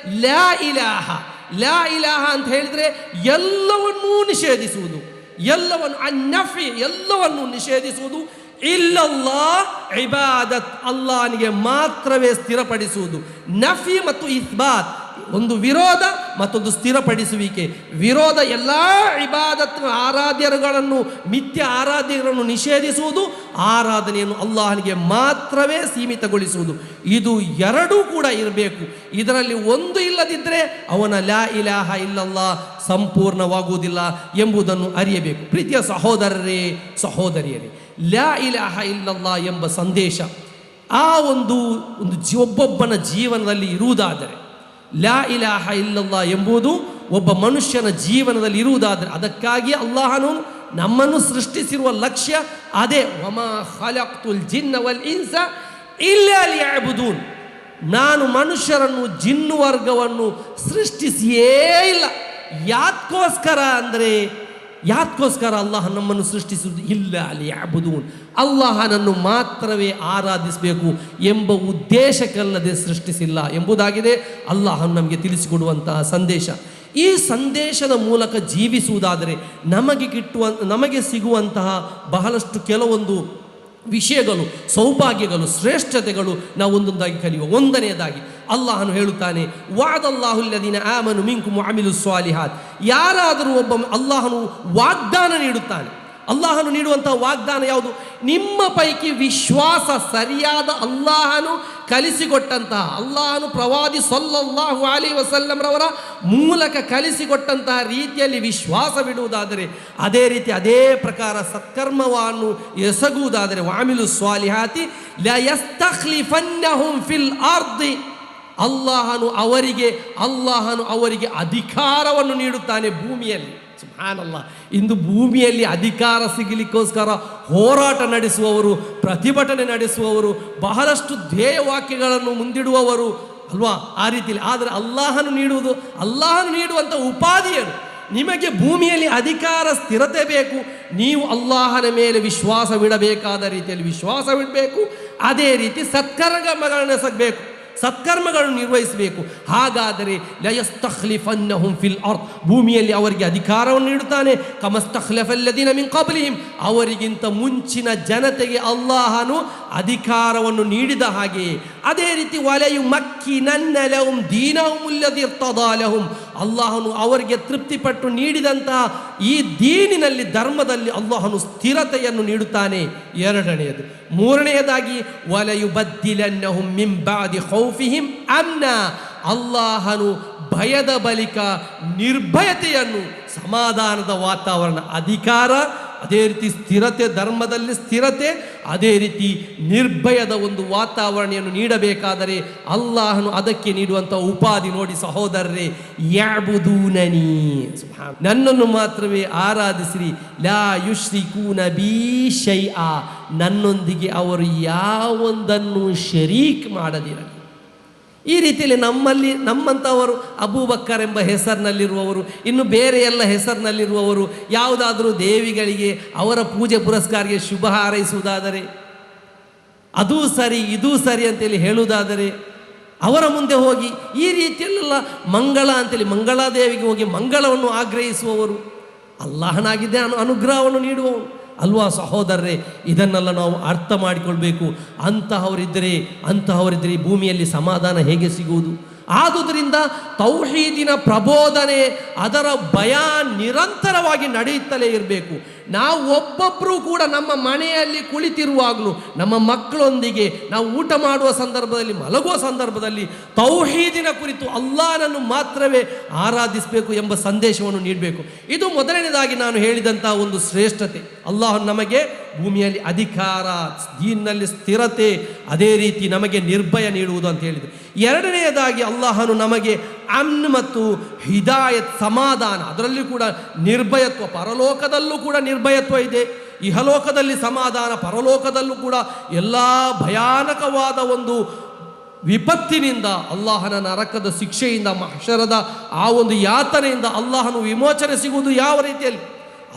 ಲಾ ಇಲಾಹ. ಲಾ ಇಲಾಹ ಅಂತ ಹೇಳಿದರೆ ಎಲ್ಲವನ್ನೂ ನಿಷೇಧಿಸುವುದು, ಎಲ್ಲವನ್ನೂ ನಿಷೇಧಿಸುವುದು. ಇಲ್ಲಲ್ಲಾ ಇಬಾದತ್, ಅಲ್ಲಾಹನಿಗೆ ಮಾತ್ರವೇ ಸ್ಥಿರಪಡಿಸುವುದು. ನಫಿ ಮತ್ತು ಇಸ್ಬಾತ್, ಒಂದು ವಿರೋಧ ಮತ್ತೊಂದು ಸ್ಥಿರಪಡಿಸುವಿಕೆ. ವಿರೋಧ ಎಲ್ಲ ಇಬಾದತ್ ಆರಾಧ್ಯರುಗಳನ್ನು, ಮಿಥ್ಯ ಆರಾಧ್ಯರನ್ನು ನಿಷೇಧಿಸುವುದು, ಆರಾಧನೆಯನ್ನು ಅಲ್ಲಾಹನಿಗೆ ಮಾತ್ರವೇ ಸೀಮಿತಗೊಳಿಸುವುದು. ಇದು 2 ಕೂಡ ಇರಬೇಕು. ಇದರಲ್ಲಿ ಒಂದು ಇಲ್ಲದಿದ್ದರೆ ಅವನ ಲಾ ಇಲಾಹ ಇಲ್ಲಲ್ಲಾ ಸಂಪೂರ್ಣವಾಗುವುದಿಲ್ಲ ಎಂಬುದನ್ನು ಅರಿಯಬೇಕು. ಪ್ರೀತಿಯ ಸಹೋದರರೇ, ಸಹೋದರಿಯರೇ, ಲಾ ಇಲಾಹ ಇಲ್ಲಲ್ಲಾ ಎಂಬ ಸಂದೇಶ ಆ ಒಂದು ಒಬ್ಬೊಬ್ಬನ ಜೀವನದಲ್ಲಿ ಇರುವುದಾದರೆ, ಲಾ ಇಲಾಹ ಇಲ್ಲಲ್ಲಾ ಎಂಬುದು ಒಬ್ಬ ಮನುಷ್ಯನ ಜೀವನದಲ್ಲಿ ಇರುವುದಾದರೆ, ಅದಕ್ಕಾಗಿ ಅಲ್ಲಾಹನು ನಮ್ಮನ್ನು ಸೃಷ್ಟಿಸಿರುವ ಲಕ್ಷ್ಯ ಅದೇ. ವಮಾ ಖಲಕ್ತುಲ್ ಜಿನ್ನ ವಲ್ ಇನ್ಸ ಇಲ್ಲಾ ಲಿಯಅಬುದೂನ್, ನಾನು ಮನುಷ್ಯರನ್ನು ಜಿನ್ನು ವರ್ಗವನ್ನು ಸೃಷ್ಟಿಸಿಯೇ ಇಲ್ಲ. ಯಾತ್ಕೋಸ್ಕರ ಅಲ್ಲಾಹ ನಮ್ಮನ್ನು ಸೃಷ್ಟಿಸುವುದು? ಇಲ್ಲ ಲಿಯಅಬುದೂನ್, ಅಲ್ಲಾಹನನ್ನು ಮಾತ್ರವೇ ಆರಾಧಿಸಬೇಕು ಎಂಬ ಉದ್ದೇಶಕ್ಕಲ್ಲದೆ ಸೃಷ್ಟಿಸಿಲ್ಲ ಎಂಬುದಾಗಿದೆ ಅಲ್ಲಾಹನು ನಮಗೆ ತಿಳಿಸಿಕೊಡುವಂತಹ ಸಂದೇಶ. ಈ ಸಂದೇಶದ ಮೂಲಕ ಜೀವಿಸುವುದಾದರೆ ನಮಗೆ ಸಿಗುವಂತಹ ಬಹಳಷ್ಟು ಕೆಲವೊಂದು ವಿಷಯಗಳು, ಸೌಭಾಗ್ಯಗಳು, ಶ್ರೇಷ್ಠತೆಗಳು ನಾವು ಒಂದೊಂದಾಗಿ ಕಲಿಯುವ. ಒಂದನೆಯದಾಗಿ ಅಲ್ಲಾಹನು ಹೇಳುತ್ತಾನೆ, ವಅದಲ್ಲಾಹು ಅಲ್ಲದೀನ ಆಮನು ಮಿನ್ಕುಮ್ ವಅಮಿಲುಸ್ ಸಾಲಿಹಾತ್, ಯಾರಾದರೂ ಒಬ್ಬ ಅಲ್ಲಾಹನು ವಾಗ್ದಾನ ನೀಡುತ್ತಾನೆ. ಅಲ್ಲಾಹನು ನೀಡುವಂತಹ ವಾಗ್ದಾನ ಯಾವುದು? ನಿಮ್ಮ ಪೈಕಿ ವಿಶ್ವಾಸ ಸರಿಯಾದ ಅಲ್ಲಾಹನು ಕಲಿಸಿಕೊಟ್ಟಂತಹ, ಅಲ್ಲಾಹನು ಪ್ರವಾದಿ ಸಲ್ಲಲ್ಲಾಹು ಅಲೈಹಿ ವಸಲ್ಲಂರವರ ಮೂಲಕ ಕಲಿಸಿಕೊಟ್ಟಂತಹ ರೀತಿಯಲ್ಲಿ ವಿಶ್ವಾಸವಿಡುವುದಾದರೆ, ಅದೇ ರೀತಿ ಅದೇ ಪ್ರಕಾರ ಸತ್ಕರ್ಮವನ್ನು ಎಸಗುವುದಾದರೆ, ವಾಮಿಲು ಸ್ವಾಲಿಹಾತಿ ಲ ಯಸ್ತಖ್ಲಿಫನ್ನಹುಂ ಫಿಲ್ ಅರ್ದಿ, ಅಲ್ಲಾಹನು ಅವರಿಗೆ ಅಧಿಕಾರವನ್ನು ನೀಡುತ್ತಾನೆ ಭೂಮಿಯಲ್ಲಿ. ಸುಬ್ಹಾನಲ್ಲಾಹ್, ಇಂದು ಭೂಮಿಯಲ್ಲಿ ಅಧಿಕಾರ ಸಿಗಲಿಕ್ಕೋಸ್ಕರ ಹೋರಾಟ ನಡೆಸುವವರು, ಪ್ರತಿಭಟನೆ ನಡೆಸುವವರು, ಬಹಳಷ್ಟು ಧ್ಯೇಯವಾಕ್ಯಗಳನ್ನು ಮುಂದಿಡುವವರು ಅಲ್ವಾ, ಆ ರೀತಿಯಲ್ಲಿ. ಆದರೆ ಅಲ್ಲಾಹನು ನೀಡುವಂಥ ಉಪಾಧಿಯನ್ನು, ನಿಮಗೆ ಭೂಮಿಯಲ್ಲಿ ಅಧಿಕಾರ ಸ್ಥಿರತೆ ಬೇಕು, ನೀವು ಅಲ್ಲಾಹನ ಮೇಲೆ ವಿಶ್ವಾಸವಿಡಬೇಕಾದ ರೀತಿಯಲ್ಲಿ ವಿಶ್ವಾಸವಿಡಬೇಕು. ಅದೇ ರೀತಿ ಸತ್ಕರ್ಮಗಳನ್ನು ಎಸಗಬೇಕು, ಸತ್ಕರ್ಮಗಳನ್ನು ನಿರ್ವಹಿಸಬೇಕು. ಹಾಗಾದರೆ ಲಯಸ್ತಖ್ಲಿಫನ್ನಹುಂ ಫಿಲ್ ಅರ್ದ್, ಭೂಮಿಯಲ್ಲಿ ಅವರಿಗೆ ಅಧಿಕಾರವನ್ನು ನೀಡುತ್ತಾನೆ. ಕಮಸ್ತಖ್ಲಫಲ್ಲದೀನ ಮಿನ್ ಕಬ್ಲಿಹಿಂ, ಅವರಿಗಿಂತ ಮುಂಚಿನ ಜನತೆಗೆ ಅಲ್ಲಾಹನು ಅಧಿಕಾರವನ್ನು ನೀಡಿದ ಹಾಗೆ, ಅದೇ ರೀತಿ ವಲಯು ಮಕ್ಕಿ ನನ್ನಲಹುಂ ದೀನಹುಂ ಅಲ್ಲಾಹನು ಅವರಿಗೆ ತೃಪ್ತಿಪಟ್ಟು ನೀಡಿದಂತಹ ಈ ದೀನಿನಲ್ಲಿ, ಧರ್ಮದಲ್ಲಿ ಅಲ್ಲಾಹನು ಸ್ಥಿರತೆಯನ್ನು ನೀಡುತ್ತಾನೆ. ಎರಡನೆಯದು. ಮೂರನೆಯದಾಗಿ ವಲಯು ಬದ್ದಿಲನ್ನಹುಂ ಮಿನ್ ಬಾದಿ ಖೌಫಿಹಿಂ ಅಮ್ನ, ಅಲ್ಲಾಹನು ಭಯದ ಬಳಿಕ ನಿರ್ಭಯತೆಯನ್ನು, ಸಮಾಧಾನದ ವಾತಾವರಣ, ಅಧಿಕಾರ, ಅದೇ ರೀತಿ ಸ್ಥಿರತೆ, ಧರ್ಮದಲ್ಲಿ ಸ್ಥಿರತೆ, ಅದೇ ರೀತಿ ನಿರ್ಭಯದ ಒಂದು ವಾತಾವರಣವನ್ನು ನೀಡಬೇಕಾದರೆ ಅಲ್ಲಾಹನು ಅದಕ್ಕೆ ನೀಡುವಂಥ ಉಪಾಧಿ ನೋಡಿ ಸಹೋದರರೇ, ಯಅಬುದೂನನಿ, ನನ್ನನ್ನು ಮಾತ್ರವೇ ಆರಾಧಿಸಿರಿ, ಲಾ ಯುಶ್ರಿಕೂನ ಬಿ ಶೈಆ, ನನ್ನೊಂದಿಗೆ ಅವರು ಯಾವೊಂದನ್ನು ಶರೀಕ್ ಮಾಡದಿರಲಿ. ಈ ರೀತಿಯಲ್ಲಿ ನಮ್ಮಂಥವರು ಅಬೂಬಕ್ಕರ್ ಎಂಬ ಹೆಸರಿನಲ್ಲಿರುವವರು, ಇನ್ನು ಬೇರೆ ಎಲ್ಲ ಹೆಸರಿನಲ್ಲಿರುವವರು, ಯಾವುದಾದರೂ ದೇವಿಗಳಿಗೆ ಅವರ ಪೂಜೆ ಪುರಸ್ಕಾರಕ್ಕೆ ಶುಭ ಹಾರೈಸುವುದಾದರೆ, ಅದೂ ಸರಿ ಇದೂ ಸರಿ ಅಂತೇಳಿ ಹೇಳುವುದಾದರೆ, ಅವರ ಮುಂದೆ ಹೋಗಿ ಈ ರೀತಿಯಲ್ಲೆಲ್ಲ ಮಂಗಳ ಅಂತೇಳಿ ಮಂಗಳಾದೇವಿಗೆ ಹೋಗಿ ಮಂಗಳವನ್ನು ಆಗ್ರಹಿಸುವವರು, ಅಲ್ಲಾಹನಾಗಿದ್ದೇ ಅನುಗ್ರಹವನ್ನು ನೀಡುವವನು ಅಲ್ವಾ ಸಹೋದರರೇ. ಇದನ್ನೆಲ್ಲ ನಾವು ಅರ್ಥ ಮಾಡಿಕೊಳ್ಬೇಕು. ಅಂತಹವರಿದ್ದರೆ ಭೂಮಿಯಲ್ಲಿ ಸಮಾಧಾನ ಹೇಗೆ ಸಿಗುವುದು? ಆದುದರಿಂದ ತೌಹೀದಿನ ಪ್ರಬೋಧನೆ, ಅದರ ಬಯಾನ್ ನಿರಂತರವಾಗಿ ನಡೆಯುತ್ತಲೇ ಇರಬೇಕು. ನಾವು ಒಬ್ಬೊಬ್ಬರೂ ಕೂಡ ನಮ್ಮ ಮನೆಯಲ್ಲಿ ಕುಳಿತಿರುವಾಗಲೂ, ನಮ್ಮ ಮಕ್ಕಳೊಂದಿಗೆ ನಾವು ಊಟ ಮಾಡುವ ಸಂದರ್ಭದಲ್ಲಿ, ಮಲಗುವ ಸಂದರ್ಭದಲ್ಲಿ ತೌಹೀದಿನ ಕುರಿತು ಅಲ್ಲಾಹನನ್ನು ಮಾತ್ರವೇ ಆರಾಧಿಸಬೇಕು ಎಂಬ ಸಂದೇಶವನ್ನು ನೀಡಬೇಕು. ಇದು ಮೊದಲನೇದಾಗಿ ನಾನು ಹೇಳಿದಂಥ ಒಂದು ಶ್ರೇಷ್ಠತೆ. ಅಲ್ಲಾಹನು ನಮಗೆ ಭೂಮಿಯಲ್ಲಿ ಅಧಿಕಾರ, ದೀನಿನಲ್ಲಿ ಸ್ಥಿರತೆ, ಅದೇ ರೀತಿ ನಮಗೆ ನಿರ್ಭಯ ನೀಡುವುದು ಅಂತ ಹೇಳಿದರು. ಎರಡನೆಯದಾಗಿ ಅಲ್ಲಾಹನು ನಮಗೆ ಅಮ್ನ್ ಮತ್ತು ಹಿದಾಯತ್, ಸಮಾಧಾನ, ಅದರಲ್ಲಿ ಕೂಡ ನಿರ್ಭಯತ್ವ, ಪರಲೋಕದಲ್ಲೂ ಕೂಡ ನಿರ್ಭಯತ್ವ ಇದೆ, ಇಹಲೋಕದಲ್ಲಿ ಸಮಾಧಾನ, ಪರಲೋಕದಲ್ಲೂ ಕೂಡ ಎಲ್ಲ ಭಯಾನಕವಾದ ಒಂದು ವಿಪತ್ತಿನಿಂದ, ಅಲ್ಲಾಹನ ನರಕದ ಶಿಕ್ಷೆಯಿಂದ, ಮಹ್ಶರದ ಆ ಒಂದು ಯಾತನೆಯಿಂದ ಅಲ್ಲಾಹನು ವಿಮೋಚನೆ ಸಿಗುವುದು ಯಾವ ರೀತಿಯಲ್ಲಿ?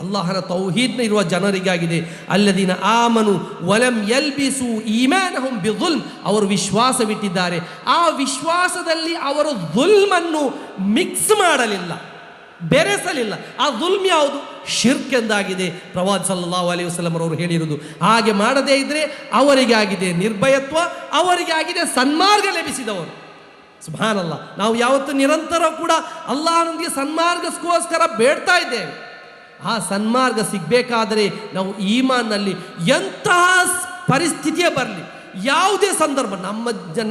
ಅಲ್ಲಾಹನ ತೌಹೀದ್ನ ಇರುವ ಜನರಿಗಾಗಿದೆ. ಅಲ್ಲದೀನ ಆಮನು ವಲಂ ಯಲ್ಬಿಸು ಈಮಾನಹುಂ ಬಿಜುಲ್ಮ್, ಅವರು ವಿಶ್ವಾಸವಿಟ್ಟಿದ್ದಾರೆ, ಆ ವಿಶ್ವಾಸದಲ್ಲಿ ಅವರು ಜುಲ್ಮನ್ನು ಮಿಕ್ಸ್ ಮಾಡಲಿಲ್ಲ, ಬೆರೆಸಲಿಲ್ಲ. ಆ ಜುಲ್ಮ್ ಯಾವುದು? ಶಿರ್ಕ್ ಎಂದಾಗಿದೆ. ಪ್ರವಾದಿ ಸಲ್ಲಲ್ಲಾಹು ಅಲೈಹಿ ವಸಲ್ಲಂ ಅವರು ಹೇಳಿರುವುದು. ಹಾಗೆ ಮಾಡದೇ ಇದ್ದರೆ ಅವರಿಗಾಗಿದೆ ನಿರ್ಭಯತ್ವ, ಅವರಿಗಾಗಿದೆ ಸನ್ಮಾರ್ಗ ಲಭಿಸಿದವರು. ಸುಬ್ಹಾನಲ್ಲಾಹ್. ನಾವು ಯಾವತ್ತು ನಿರಂತರ ಕೂಡ ಅಲ್ಲಾಹನಿಗೆ ಸನ್ಮಾರ್ಗಕ್ಕೋಸ್ಕರ ಬೇಡ್ತಾ ಇದ್ದೇವೆ. ಆ ಸನ್ಮಾರ್ಗ ಸಿಗಬೇಕಾದರೆ ನಾವು ಈಮಾನ್ನಲ್ಲಿ ಎಂತಹ ಪರಿಸ್ಥಿತಿಯೇ ಬರಲಿ, ಯಾವುದೇ ಸಂದರ್ಭ,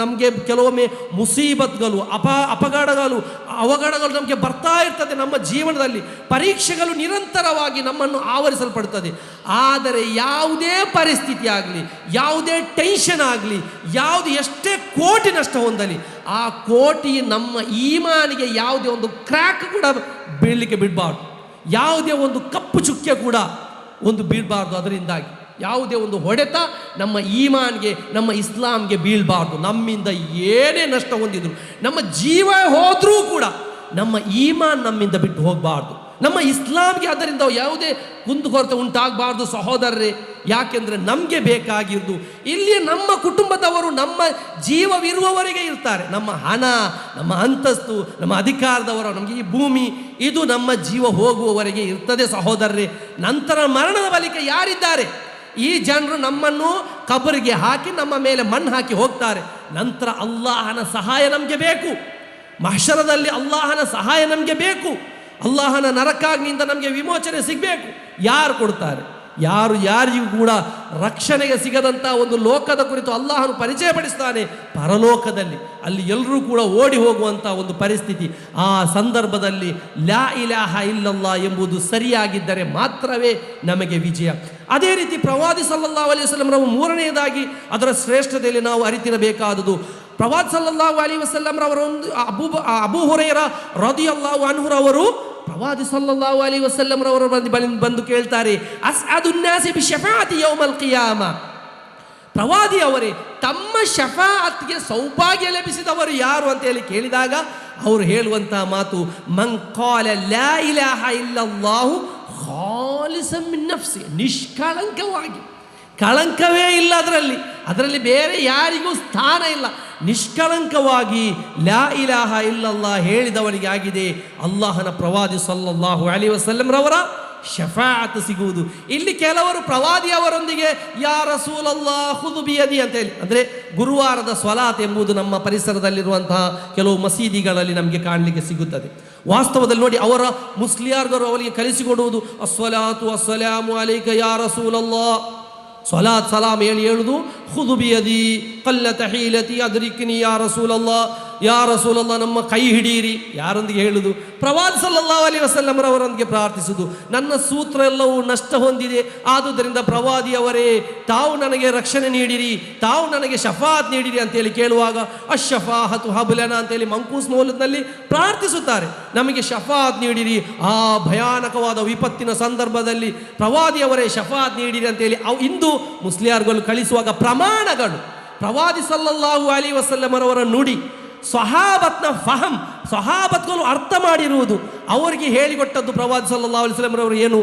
ನಮಗೆ ಕೆಲವೊಮ್ಮೆ ಮುಸೀಬತ್ಗಳು, ಅವಘಡಗಳು ನಮಗೆ ಬರ್ತಾ ಇರ್ತದೆ. ನಮ್ಮ ಜೀವನದಲ್ಲಿ ಪರೀಕ್ಷೆಗಳು ನಿರಂತರವಾಗಿ ನಮ್ಮನ್ನು ಆವರಿಸಲ್ಪಡುತ್ತದೆ. ಆದರೆ ಯಾವುದೇ ಪರಿಸ್ಥಿತಿ ಆಗಲಿ, ಯಾವುದೇ ಟೆನ್ಷನ್ ಆಗಲಿ, ಎಷ್ಟೇ ಕೋಟಿ ನಷ್ಟ ಹೊಂದಲಿ, ಆ ಕೋಟಿ ನಮ್ಮ ಈಮಾನಿಗೆ ಯಾವುದೇ ಒಂದು ಕ್ರ್ಯಾಕ್ ಕೂಡ ಬೀಳಲಿಕ್ಕೆ ಬಿಡಬಾರ್ದು, ಯಾವುದೇ ಒಂದು ಕಪ್ಪು ಚುಕ್ಕೆ ಕೂಡ ಒಂದು ಬೀಳಬಾರ್ದು. ಅದರಿಂದಾಗಿ ಯಾವುದೇ ಒಂದು ಹೊಡೆತ ನಮ್ಮ ಈಮಾನ್ಗೆ, ನಮ್ಮ ಇಸ್ಲಾಂಗೆ ಬೀಳಬಾರ್ದು. ನಮ್ಮಿಂದ ಏನೇ ನಷ್ಟ ಹೊಂದಿದ್ರು, ನಮ್ಮ ಜೀವ ಹೋದರೂ ಕೂಡ ನಮ್ಮ ಈಮಾನ್ ನಮ್ಮಿಂದ ಬಿಟ್ಟು ಹೋಗಬಾರ್ದು. ನಮ್ಮ ಇಸ್ಲಾಂಗೆ ಅದರಿಂದ ಯಾವುದೇ ಕುಂದುಕೊರತೆ ಉಂಟಾಗಬಾರ್ದು ಸಹೋದರರೇ. ಯಾಕೆಂದರೆ ನಮಗೆ ಬೇಕಾಗಿರೋದು ಇಲ್ಲಿ ನಮ್ಮ ಕುಟುಂಬದವರು, ನಮ್ಮ ಜೀವವಿರುವವರೆಗೆ ಇರ್ತಾರೆ. ನಮ್ಮ ಹಣ, ನಮ್ಮ ಅಂತಸ್ತು, ನಮ್ಮ ಅಧಿಕಾರದವರು, ನಮಗೆ ಈ ಭೂಮಿ, ಇದು ನಮ್ಮ ಜೀವ ಹೋಗುವವರೆಗೆ ಇರ್ತದೆ ಸಹೋದರರೇ. ನಂತರ ಮರಣದ ಬಳಿಕ ಯಾರಿದ್ದಾರೆ? ಈ ಜನರು ನಮ್ಮನ್ನು ಕಬರಿಗೆ ಹಾಕಿ ನಮ್ಮ ಮೇಲೆ ಮಣ್ಣು ಹಾಕಿ ಹೋಗ್ತಾರೆ. ನಂತರ ಅಲ್ಲಾಹನ ಸಹಾಯ ನಮಗೆ ಬೇಕು. ಮಹ್ಶರದಲ್ಲಿ ಅಲ್ಲಾಹನ ಸಹಾಯ ನಮಗೆ ಬೇಕು. ಅಲ್ಲಾಹನ ನರಕಾಗ್ನಿಯಿಂದ ನಮಗೆ ವಿಮೋಚನೆ ಸಿಗಬೇಕು. ಯಾರು ಕೊಡ್ತಾರೆ? ಯಾರಿಗೂ ಕೂಡ ರಕ್ಷಣೆಗೆ ಸಿಗದಂಥ ಒಂದು ಲೋಕದ ಕುರಿತು ಅಲ್ಲಾಹನು ಪರಿಚಯ ಪಡಿಸ್ತಾನೆ. ಪರಲೋಕದಲ್ಲಿ ಅಲ್ಲಿ ಎಲ್ಲರೂ ಕೂಡ ಓಡಿ ಹೋಗುವಂಥ ಒಂದು ಪರಿಸ್ಥಿತಿ. ಆ ಸಂದರ್ಭದಲ್ಲಿ ಲಾ ಇಲಾಹ ಇಲ್ಲಲ್ಲಾ ಎಂಬುದು ಸರಿಯಾಗಿದ್ದರೆ ಮಾತ್ರವೇ ನಮಗೆ ವಿಜಯ. ಅದೇ ರೀತಿ ಪ್ರವಾದಿ ಸಲ್ಲಲ್ಲಾಹು ಅಲೈಹಿ ವಸಲ್ಲಂ ರವರು ಮೂರನೆಯದಾಗಿ ಅದರ ಶ್ರೇಷ್ಠತೆಯಲ್ಲಿ ನಾವು ಅರಿತಿರಬೇಕಾದುದು, ಪ್ರವಾದಿ ಸಲ್ಲಲ್ಲಾಹು ಅಲೈಹಿ ವಸಲ್ಲಂ ರವರೊಂದು ಅಬೂ ಹುರೈರ ರದಿಯಲ್ಲಾಹು ಅನ್ಹು ರವರು ಪ್ರವಾದಿ ಸಲ್ಲಲ್ಲಾಹು ಅಲೈಹಿ ವಸಲ್ಲಂ ರವರು ಬಂದು ಕೇಳ್ತಾರೆ, ಅಸ್ಅದುನ್ನಾಸಿ ಬಿಶಫಾಅತಿ ಯೌಮಲ್ ಕಿಯಾಮ, ಪ್ರವಾದಿ ಅವರೇ ತಮ್ಮ ಶಫಾಅತ್ಗೆ ಸೌಭಾಗ್ಯ ಲಭಿಸಿದವರು ಯಾರು ಅಂತ ಹೇಳಿ ಕೇಳಿದಾಗ ಅವರು ಹೇಳುವಂತಹ ಮಾತು, ಮನ್ ಕಾಲ ಲಾ ಇಲಾಹ ಇಲ್ಲಲ್ಲಾಹು ಖಾಲಿಸನ್ ಮಿನ್ ನಫ್ಸಿ, ನಿಷ್ಕಳಂಕವಾಗಿ, ಕಳಂಕವೇ ಇಲ್ಲ ಅದರಲ್ಲಿ ಬೇರೆ ಯಾರಿಗೂ ಸ್ಥಾನ ಇಲ್ಲ, ನಿಷ್ಕಳಂಕವಾಗಿ ಲಾ ಇಲಾಹ ಇಲ್ಲಲ್ಲಾ ಹೇಳಿದವನಿಗೆ ಆಗಿದೆ ಅಲ್ಲಾಹನ ಪ್ರವಾದಿ ಸಲ್ಲಲ್ಲಾಹು ಅಲೈಹಿ ವಸಲ್ಲಂ ರವರ ಶಫಾಅತ್ ಸಿಗುವುದು. ಇಲ್ಲಿ ಕೆಲವರು ಪ್ರವಾದಿಯವರೊಂದಿಗೆ ಯಾ ರಸೂಲಲ್ಲಾಹ್ ಖುದ್ ಬಿಯದಿ ಅಂತ ಹೇಳಿ, ಅಂದರೆ ಗುರುವಾರದ ಸ್ವಲಾತ್ ಎಂಬುದು ನಮ್ಮ ಪರಿಸರದಲ್ಲಿರುವಂತಹ ಕೆಲವು ಮಸೀದಿಗಳಲ್ಲಿ ನಮಗೆ ಕಾಣಲಿಕ್ಕೆ ಸಿಗುತ್ತದೆ. ವಾಸ್ತವದಲ್ಲಿ ನೋಡಿ, ಅವರ ಮುಸ್ಲಿಯಾರ್ಗರು ಅವರಿಗೆ ಕಲಿಸಿಕೊಡುವುದು ಅಸ್ಸಲಾತು ಅಸ್ಸಲಾಮು ಅಲೈಕ ಯಾ ರಸೂಲಲ್ಲಾಹ್, ಸ್ವಲಾತ್ ಸಲಾಮ್ ಹೇಳುವುದು ಖುದ್ ಬಿಯದಿ ಕಲ್ಲ ತಹೀಲತಿ ಅದ್ರಿಕ್ನಿ ಯಾ ರಸೂಲಲ್ಲಾಹ್, ಯಾ ರಸೂಲಲ್ಲಾಹ್ ನಮ್ಮ ಕೈ ಹಿಡಿಯಿರಿ. ಯಾರೊಂದಿಗೆ ಹೇಳುವುದು? ಪ್ರವಾದಿ ಸಲ್ಲಲ್ಲಾಹು ಅಲೈಹಿ ವಸಲ್ಲಂ ಅವರೊಂದಿಗೆ ಪ್ರಾರ್ಥಿಸುವುದು. ನನ್ನ ಸೂತ್ರ ಎಲ್ಲವೂ ನಷ್ಟ ಹೊಂದಿದೆ, ಆದುದರಿಂದ ಪ್ರವಾದಿಯವರೇ ತಾವು ನನಗೆ ರಕ್ಷಣೆ ನೀಡಿರಿ, ತಾವು ನನಗೆ ಶಫಾತ್ ನೀಡಿರಿ ಅಂತೇಳಿ ಕೇಳುವಾಗ ಅಶ್ಶಫಾಹತು ಹಬ್ಲನ ಅಂತೇಳಿ ಮಂಕೂಸ್ ಮೌಲದ್ನಲ್ಲಿ ಪ್ರಾರ್ಥಿಸುತ್ತಾರೆ, ನಮಗೆ ಶಫಾತ್ ನೀಡಿರಿ, ಆ ಭಯಾನಕವಾದ ವಿಪತ್ತಿನ ಸಂದರ್ಭದಲ್ಲಿ ಪ್ರವಾದಿಯವರೇ ಶಫಾತ್ ನೀಡಿರಿ ಅಂತೇಳಿ ಇಂದು ಮುಸ್ಲಿಯಾರ್ಗಳು ಕಳಿಸುವಾಗ ಪ್ರಮಾಣಗಳು ಪ್ರವಾದಿ ಸಲ್ಲಲ್ಲಾಹು ಅಲೈಹಿ ವಸಲ್ಲಂ ಅವರ ನುಡಿ, ಸ್ವಹಾಬತ್ನ ಫಹಂ, ಸ್ವಹಾಬತ್ಗಳು ಅರ್ಥ ಮಾಡಿರುವುದು, ಅವರಿಗೆ ಹೇಳಿಕೊಟ್ಟದ್ದು ಪ್ರವಾದಿ ಸಲ್ಲಲ್ಲಾಹು ಅಲೈಹಿ ವಸಲ್ಲಂ ಅವರು ಏನು?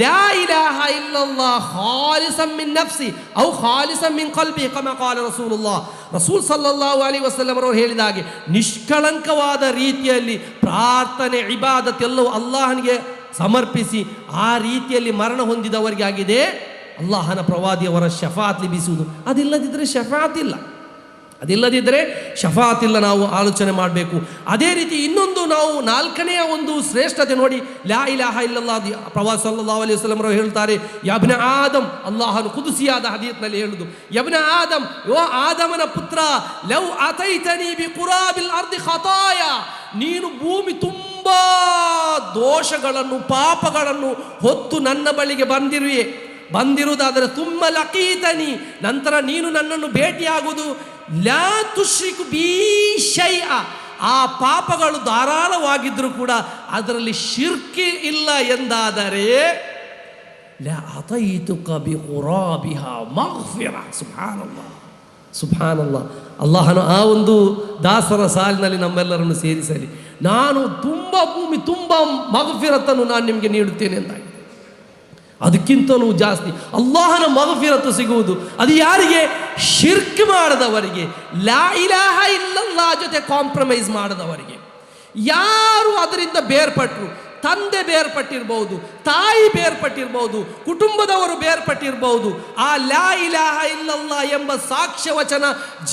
ಲಾ ಇಲಾಹ ಇಲ್ಲಲ್ಲಾಹ್ ಖಾಲಿಸಂ ಮಿನ್ ನಫ್ಸಿ ಔ ಖಾಲಿಸಂ ಮಿನ್ ಕಲ್ಬಿ ಕಮಾ ಕಾಲ ರಸೂಲುಲ್ಲಾಹ್. ರಸೂಲ್ ಸಲ್ಲಲ್ಲಾಹು ಅಲೈಹಿ ವಸಲ್ಲಂ ಅವರು ಹೇಳಿದ ಹಾಗೆ ನಿಷ್ಕಳಂಕವಾದ ರೀತಿಯಲ್ಲಿ ಪ್ರಾರ್ಥನೆ ಇಬಾದತ್ ಎಲ್ಲವೂ ಅಲ್ಲಾಹನಿಗೆ ಸಮರ್ಪಿಸಿ ಆ ರೀತಿಯಲ್ಲಿ ಮರಣ ಹೊಂದಿದವರಿಗೆ ಆಗಿದೆ ಅಲ್ಲಾಹನ ಪ್ರವಾದಿಯವರ ಶಫಾತ್ ಲಭಿಸುವುದು. ಅದಿಲ್ಲದಿದ್ದರೆ ಶಫಾತ್ ಇಲ್ಲ, ಅದಿಲ್ಲದಿದ್ದರೆ ಶಫಾತ್ ಇಲ್ಲ. ನಾವು ಆಲೋಚನೆ ಮಾಡಬೇಕು. ಅದೇ ರೀತಿ ಇನ್ನೊಂದು ನಾವು ನಾಲ್ಕನೆಯ ಒಂದು ಶ್ರೇಷ್ಠತೆ ನೋಡಿ, ಲಾ ಇಲಾಹ ಇಲ್ಲಲ್ಲಾಹ್ ಪ್ರವಾದಿ ಸಲ್ಲಲ್ಲಾಹು ಅಲೈಹಿ ವಸಲ್ಲಂ ಅವರು ಹೇಳ್ತಾರೆ, ಯಬ್ನ ಆದಮ್, ಅಲ್ಲಾಹನು ಕುದುಸಿಯಾದ ಹದೀತ್ನಲ್ಲಿ ಹೇಳುದು, ಯಬ್ನ ಆದಮ್, ಯೋ ಆದಮನ ಪುತ್ರ, ಲವ್ ಅತೈತನಿ ಬಿ ಕುರಾಬಿಲ್ ಅರ್ದಿ ಖತಾಯ, ನೀನು ಭೂಮಿ ತುಂಬಾ ದೋಷಗಳನ್ನು ಪಾಪಗಳನ್ನು ಹೊತ್ತು ನನ್ನ ಬಳಿಗೆ ಬಂದಿರುವುದಾದರೆ ತುಂಬ ಲಕೀತನಿ, ನಂತರ ನೀನು ನನ್ನನ್ನು ಭೇಟಿಯಾಗುವುದು, ಲಾ ತುಶ್ರಿಕು ಬಿ ಶೈಅ, ಆ ಪಾಪಗಳು ಧಾರಾಳವಾಗಿದ್ದರೂ ಕೂಡ ಅದರಲ್ಲಿ ಶಿರ್ಕಿ ಇಲ್ಲ ಎಂದಾದರೆ ಲಾ ಅತೈತುಕ ಬಿ ಖುರಾಬಿಹಾ ಮಗ್ಫಿರಾ. ಸುಬ್ಹಾನಲ್ಲಾಹ್, ಸುಬ್ಹಾನಲ್ಲಾಹ್. ಅಲ್ಲಾಹನು ಆ ಒಂದು ದಾಸರ ಸಾಲಿನಲ್ಲಿ ನಮ್ಮೆಲ್ಲರನ್ನು ಸೇರಿಸಲಿ. ನಾನು ತುಂಬ ಭೂಮಿ ತುಂಬ ಮಗ್ಫಿರತನ್ನು ನಾನು ನಿಮಗೆ ನೀಡುತ್ತೇನೆ ಎಂದಾಗಿದೆ. ಅದಕ್ಕಿಂತಲೂ ಜಾಸ್ತಿ ಅಲ್ಲಾಹನ ಮಗ್ಫಿರತ್ತು ಸಿಗುವುದು ಅದು ಯಾರಿಗೆ? ಶಿರ್ಕ್ ಮಾಡದವರಿಗೆ, ಲಾ ಇಲಾಹ ಇಲ್ಲಲ್ಲಾಹ್ ಜೊತೆ ಕಾಂಪ್ರಮೈಸ್ ಮಾಡದವರಿಗೆ. ಯಾರು ಅದರಿಂದ ಬೇರ್ಪಟ್ಟರು, ತಂದೆ ಬೇರ್ಪಟ್ಟಿರ್ಬೋದು, ತಾಯಿ ಬೇರ್ಪಟ್ಟಿರ್ಬೋದು, ಕುಟುಂಬದವರು ಬೇರ್ಪಟ್ಟಿರ್ಬೋದು, ಆ ಲಾ ಇಲಾಹ ಇಲ್ಲಲ್ಲಾಹ್ ಎಂಬ ಸಾಕ್ಷ್ಯ ವಚನ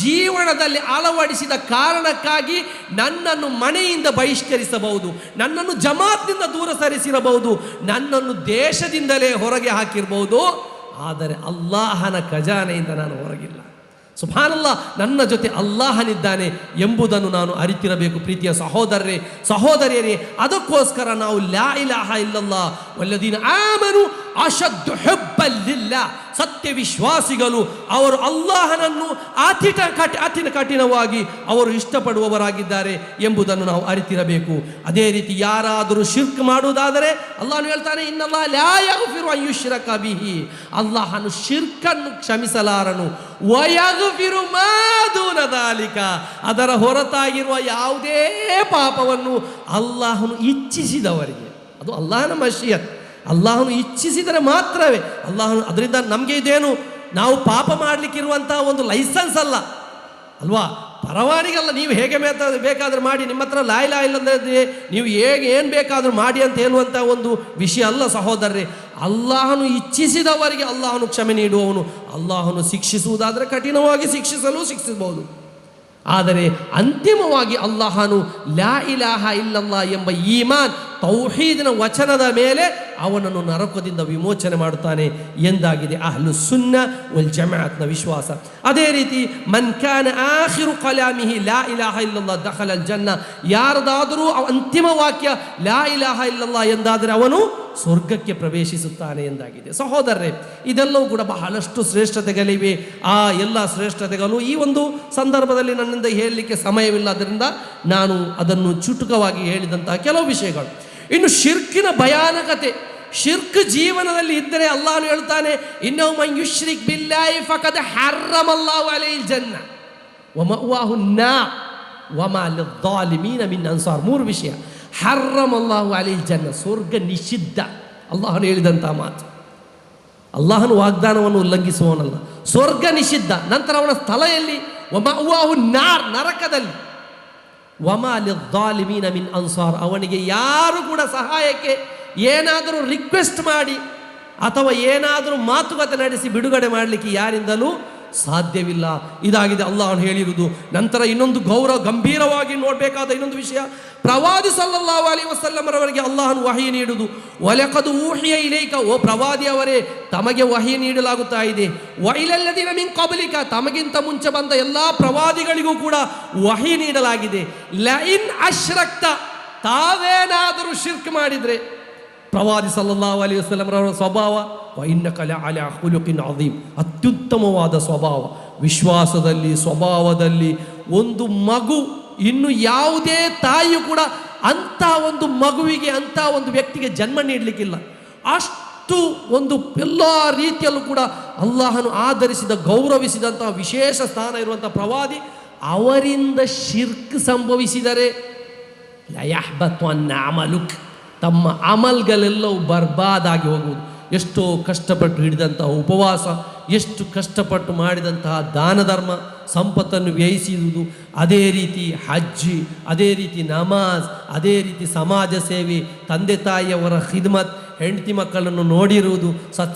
ಜೀವನದಲ್ಲಿ ಅಳವಡಿಸಿದ ಕಾರಣಕ್ಕಾಗಿ ನನ್ನನ್ನು ಮನೆಯಿಂದ ಬಹಿಷ್ಕರಿಸಬಹುದು, ನನ್ನನ್ನು ಜಮಾತ್ನಿಂದ ದೂರ ಸರಿಸಿರಬಹುದು, ನನ್ನನ್ನು ದೇಶದಿಂದಲೇ ಹೊರಗೆ ಹಾಕಿರಬಹುದು, ಆದರೆ ಅಲ್ಲಾಹನ ಖಜಾನೆಯಿಂದ ನಾನು ಹೊರಗಿಲ್ಲ. ಸುಬ್ಹಾನಲ್ಲಾಹ್, ನನ್ನ ಜೊತೆ ಅಲ್ಲಾಹನಿದ್ದಾನೆ ಎಂಬುದನ್ನು ನಾನು ಅರಿತಿರಬೇಕು. ಪ್ರೀತಿಯ ಸಹೋದರರೇ, ಸಹೋದರಿಯರೇ, ಅದಕ್ಕೋಸ್ಕರ ನಾವು ಲಾ ಇಲಾಹ ಇಲ್ಲಲ್ಲಾಹ್ ವಲ್ಲದೀನ ಆಮನು ಅಶದ್ದು ಹುಬ್ಬನ್ ಲಿಲ್ಲಾಹ್, ಸತ್ಯ ವಿಶ್ವಾಸಿಗಳು ಅವರು ಅಲ್ಲಾಹನನ್ನು ಅತಿ ಕಠಿಣವಾಗಿ ಅವರು ಇಷ್ಟಪಡುವವರಾಗಿದ್ದಾರೆ ಎಂಬುದನ್ನು ನಾವು ಅರಿತಿರಬೇಕು. ಅದೇ ರೀತಿ ಯಾರಾದರೂ ಶಿರ್ಕ್ ಮಾಡುವುದಾದರೆ ಅಲ್ಲಾಹನು ಹೇಳ್ತಾನೆ, ಇನ್ನಲ್ಲಾಹ್ ಲಾ ಯಗ್ಫಿರು ಅನ್ ಯುಶ್ರಕ ಬಿಹಿ, ಅಲ್ಲಾಹನು ಶಿರ್ಕನ್ನು ಕ್ಷಮಿಸಲಾರನು, ವಯಗ್ಫಿರು ಮಾ ದೂನ ದಾಲಿಕ, ಅದರ ಹೊರತಾಗಿರುವ ಯಾವುದೇ ಪಾಪವನ್ನು ಅಲ್ಲಾಹನು ಇಚ್ಛಿಸಿದವರಿಗೆ, ಅದು ಅಲ್ಲಾಹನ ಮಶಿಯತ್, ಅಲ್ಲಾಹನು ಇಚ್ಛಿಸಿದರೆ ಮಾತ್ರವೇ ಅಲ್ಲಾಹನು. ಅದರಿಂದ ನಮಗೆ ಇದೇನು ನಾವು ಪಾಪ ಮಾಡಲಿಕ್ಕಿರುವಂತಹ ಒಂದು ಲೈಸೆನ್ಸ್ ಅಲ್ಲ ಅಲ್ವಾ, ಪರವಾನಿಗಲ್ಲ. ನೀವು ಹೇಗೆ ಬೇಕಾದರೂ ಮಾಡಿ, ನಿಮ್ಮ ಹತ್ರ ಲಾ ಇಲಾಹ ಇಲ್ಲಂದ್ರೆ ನೀವು ಹೇಗೆ ಏನು ಬೇಕಾದರೂ ಮಾಡಿ ಅಂತ ಹೇಳುವಂಥ ಒಂದು ವಿಷಯ ಅಲ್ಲ ಸಹೋದರರೇ. ಅಲ್ಲಾಹನು ಇಚ್ಛಿಸಿದವರಿಗೆ ಅಲ್ಲಾಹನು ಕ್ಷಮೆ ನೀಡುವವನು. ಅಲ್ಲಾಹನು ಶಿಕ್ಷಿಸುವುದಾದರೆ ಕಠಿಣವಾಗಿ ಶಿಕ್ಷಿಸಬಹುದು, ಆದರೆ ಅಂತಿಮವಾಗಿ ಅಲ್ಲಾಹನು ಲಾ ಇಲಾಹ ಇಲ್ಲಲ್ಲಾಹ್ ಎಂಬ ಈಮಾನ್ ತೌಹೀದಿನ ವಚನದ ಮೇಲೆ ಅವನನ್ನು ನರಕದಿಂದ ವಿಮೋಚನೆ ಮಾಡುತ್ತಾನೆ ಎಂದಾಗಿದೆ ಅಹ್ಲು ಸುನ್ನ ವಲ್ ಜಮಾಅತ್ನ ವಿಶ್ವಾಸ. ಅದೇ ರೀತಿ ಮನ್ ಕಾನ ಆಖಿರು ಕಲಾಮಿಹಿ ಲಾ ಇಲಾಹ ಇಲ್ಲಲ್ಲಾಹ್ ದಖಲಲ್ ಜನ್ನ, ಯಾರದಾದರೂ ಅಂತಿಮ ವಾಕ್ಯ ಲಾ ಇಲಾಹ ಇಲ್ಲಲ್ಲಾಹ್ ಎಂದಾದರೆ ಅವನು ಸ್ವರ್ಗಕ್ಕೆ ಪ್ರವೇಶಿಸುತ್ತಾನೆ ಎಂದಾಗಿದೆ. ಸಹೋದರರೇ, ಇದೆಲ್ಲವೂ ಕೂಡ ಬಹಳಷ್ಟು ಶ್ರೇಷ್ಠತೆಗಳಿವೆ. ಆ ಎಲ್ಲ ಶ್ರೇಷ್ಠತೆಗಳು ಈ ಒಂದು ಸಂದರ್ಭದಲ್ಲಿ ನನ್ನಿಂದ ಹೇಳಲಿಕ್ಕೆ ಸಮಯವಿಲ್ಲ, ಅದರಿಂದ ನಾನು ಅದನ್ನು ಚುಟುಕವಾಗಿ ಹೇಳಿದಂತಹ ಕೆಲವು ವಿಷಯಗಳು. ಇನ್ನು ಶಿರ್ಕಿನ ಭಯಾನಕತೆ, ಶಿರ್ಕ್ ಜೀವನದಲ್ಲಿ ಇದ್ದರೆ ಅಲ್ಲಾಹನು ಹೇಳ್ತಾನೆ, ಇನ್ನಹು ಮನ್ ಯುಶ್ರಿಕ್ ಬಿಲ್ಲಾಹಿ ಫಕದ್ ಹರ್ರಮಲ್ಲಾಹು ಅಲೈಹಿಲ್ ಜನ್ನ ವ ಮಅವಾಹು ನಾರ್ ವ ಮಾ ಲಿದ್ಧಾಲಿಮೀನ ಮಿನ್ ಅನ್ಸಾರ್. ಮೂರು ವಿಷಯ. ಹರ್ರಮಲ್ಲಾಹು ಅಲೈಹಿಲ್ ಜನ್ನ, ಸ್ವರ್ಗ ನಿಷಿದ್ಧ, ಅಲ್ಲಾಹನು ಹೇಳಿದಂತಹ ಮಾತು. ಅಲ್ಲಾಹನು ವಾಗ್ದಾನವನ್ನು ಉಲ್ಲಂಘಿಸುವವನಲ್ಲ, ಸ್ವರ್ಗ ನಿಷಿದ್ಧ. ನಂತರ ಅವನ ಸ್ಥಳ ಎಲ್ಲಿ? ವ ಮಅವಾಹು ನಾರ್, ನರಕದಲ್ಲಿ. ವಮಾ ಲಿದ್ಧಾಲಿಮೀನ ಮಿನ್ ಅನ್ಸಾರ್, ಅವನಿಗೆ ಯಾರು ಕೂಡ ಸಹಾಯಕ್ಕೆ ಏನಾದರೂ ರಿಕ್ವೆಸ್ಟ್ ಮಾಡಿ ಅಥವಾ ಏನಾದರೂ ಮಾತುಕತೆ ನಡೆಸಿ ಬಿಡುಗಡೆ ಮಾಡಲಿಕ್ಕೆ ಯಾರಿಂದಲೂ ಸಾಧ್ಯವಿಲ್ಲ. ಇದಾಗಿದೆ ಅಲ್ಲಾಹನು ಹೇಳಿರುವುದು. ನಂತರ ಇನ್ನೊಂದು ಗಂಭೀರವಾಗಿ ನೋಡಬೇಕಾದ ಇನ್ನೊಂದು ವಿಷಯ, ಪ್ರವಾದಿ ಸಲ್ಲಲ್ಲಾಹು ಅಲೈಹಿ ವಸಲ್ಲಮರವರಿಗೆ ಅಲ್ಲಾಹನು ವಹಿ ನೀಡುವುದು. ವಲಕದ್ ಊಹಿಯ ಇಲೈಕ, ಓ ಪ್ರವಾದಿಯವರೇ ತಮಗೆ ವಹಿ ನೀಡಲಾಗುತ್ತಾ ಇದೆ. ವೈಲಲ್ಲದಿನ ಮಿನ್ ಕಬ್ಲಿಕ, ತಮಗಿಂತ ಮುಂಚೆ ಬಂದ ಎಲ್ಲ ಪ್ರವಾದಿಗಳಿಗೂ ಕೂಡ ವಹಿ ನೀಡಲಾಗಿದೆ. ಲಇನ್ ಅಶ್ರಕ್ತ, ತಾವೇನಾದರೂ ಶಿರ್ಕ್ ಮಾಡಿದರೆ, ಪ್ರವಾದಿ ಸಲ್ಲಲ್ಲಾಹು ಅಲೈಹಿ ವಸಲ್ಲಮರವರ ಸ್ವಭಾವ ವಇನ್ನಕ ಲಅಲಾ ಖುಲುಕಿನ್ ಅಜೀಮ್, ಅತ್ಯುತ್ತಮವಾದ ಸ್ವಭಾವ, ವಿಶ್ವಾಸದಲ್ಲಿ ಸ್ವಭಾವದಲ್ಲಿ. ಒಂದು ಮಗು, ಇನ್ನು ಯಾವುದೇ ತಾಯಿಯು ಕೂಡ ಅಂಥ ಒಂದು ಮಗುವಿಗೆ ಅಂಥ ಒಂದು ವ್ಯಕ್ತಿಗೆ ಜನ್ಮ ನೀಡಲಿಕ್ಕಿಲ್ಲ. ಅಷ್ಟು ಒಂದು ಎಲ್ಲ ರೀತಿಯಲ್ಲೂ ಕೂಡ ಅಲ್ಲಾಹನು ಆಧರಿಸಿದ ಗೌರವಿಸಿದಂತಹ ವಿಶೇಷ ಸ್ಥಾನ ಇರುವಂಥ ಪ್ರವಾದಿ, ಅವರಿಂದ ಶಿರ್ಕ್ ಸಂಭವಿಸಿದರೆ ಲಯಹ್ಬತು ಅನ್ ಅಮಲುಕ್, ತಮ್ಮ ಅಮಲ್ಗಳೆಲ್ಲವೂ ಬರ್ಬಾದಾಗಿ ಹೋಗುವುದು. ಎಷ್ಟೋ ಕಷ್ಟಪಟ್ಟು ಹಿಡಿದಂತಹ ಉಪವಾಸ, ಎಷ್ಟು ಕಷ್ಟಪಟ್ಟು ಮಾಡಿದಂತಹ ದಾನ ಧರ್ಮ, ಸಂಪತ್ತನ್ನು ವ್ಯಯಿಸಿರುವುದು, ಅದೇ ರೀತಿ ಹಜ್ಜಿ, ಅದೇ ರೀತಿ ನಮಾಜ್, ಅದೇ ರೀತಿ ಸಮಾಜ ಸೇವೆ, ತಂದೆ ತಾಯಿಯವರ ಖಿದ್ಮತ್, ಹೆಂಡತಿ ಮಕ್ಕಳನ್ನು ನೋಡಿರುವುದು,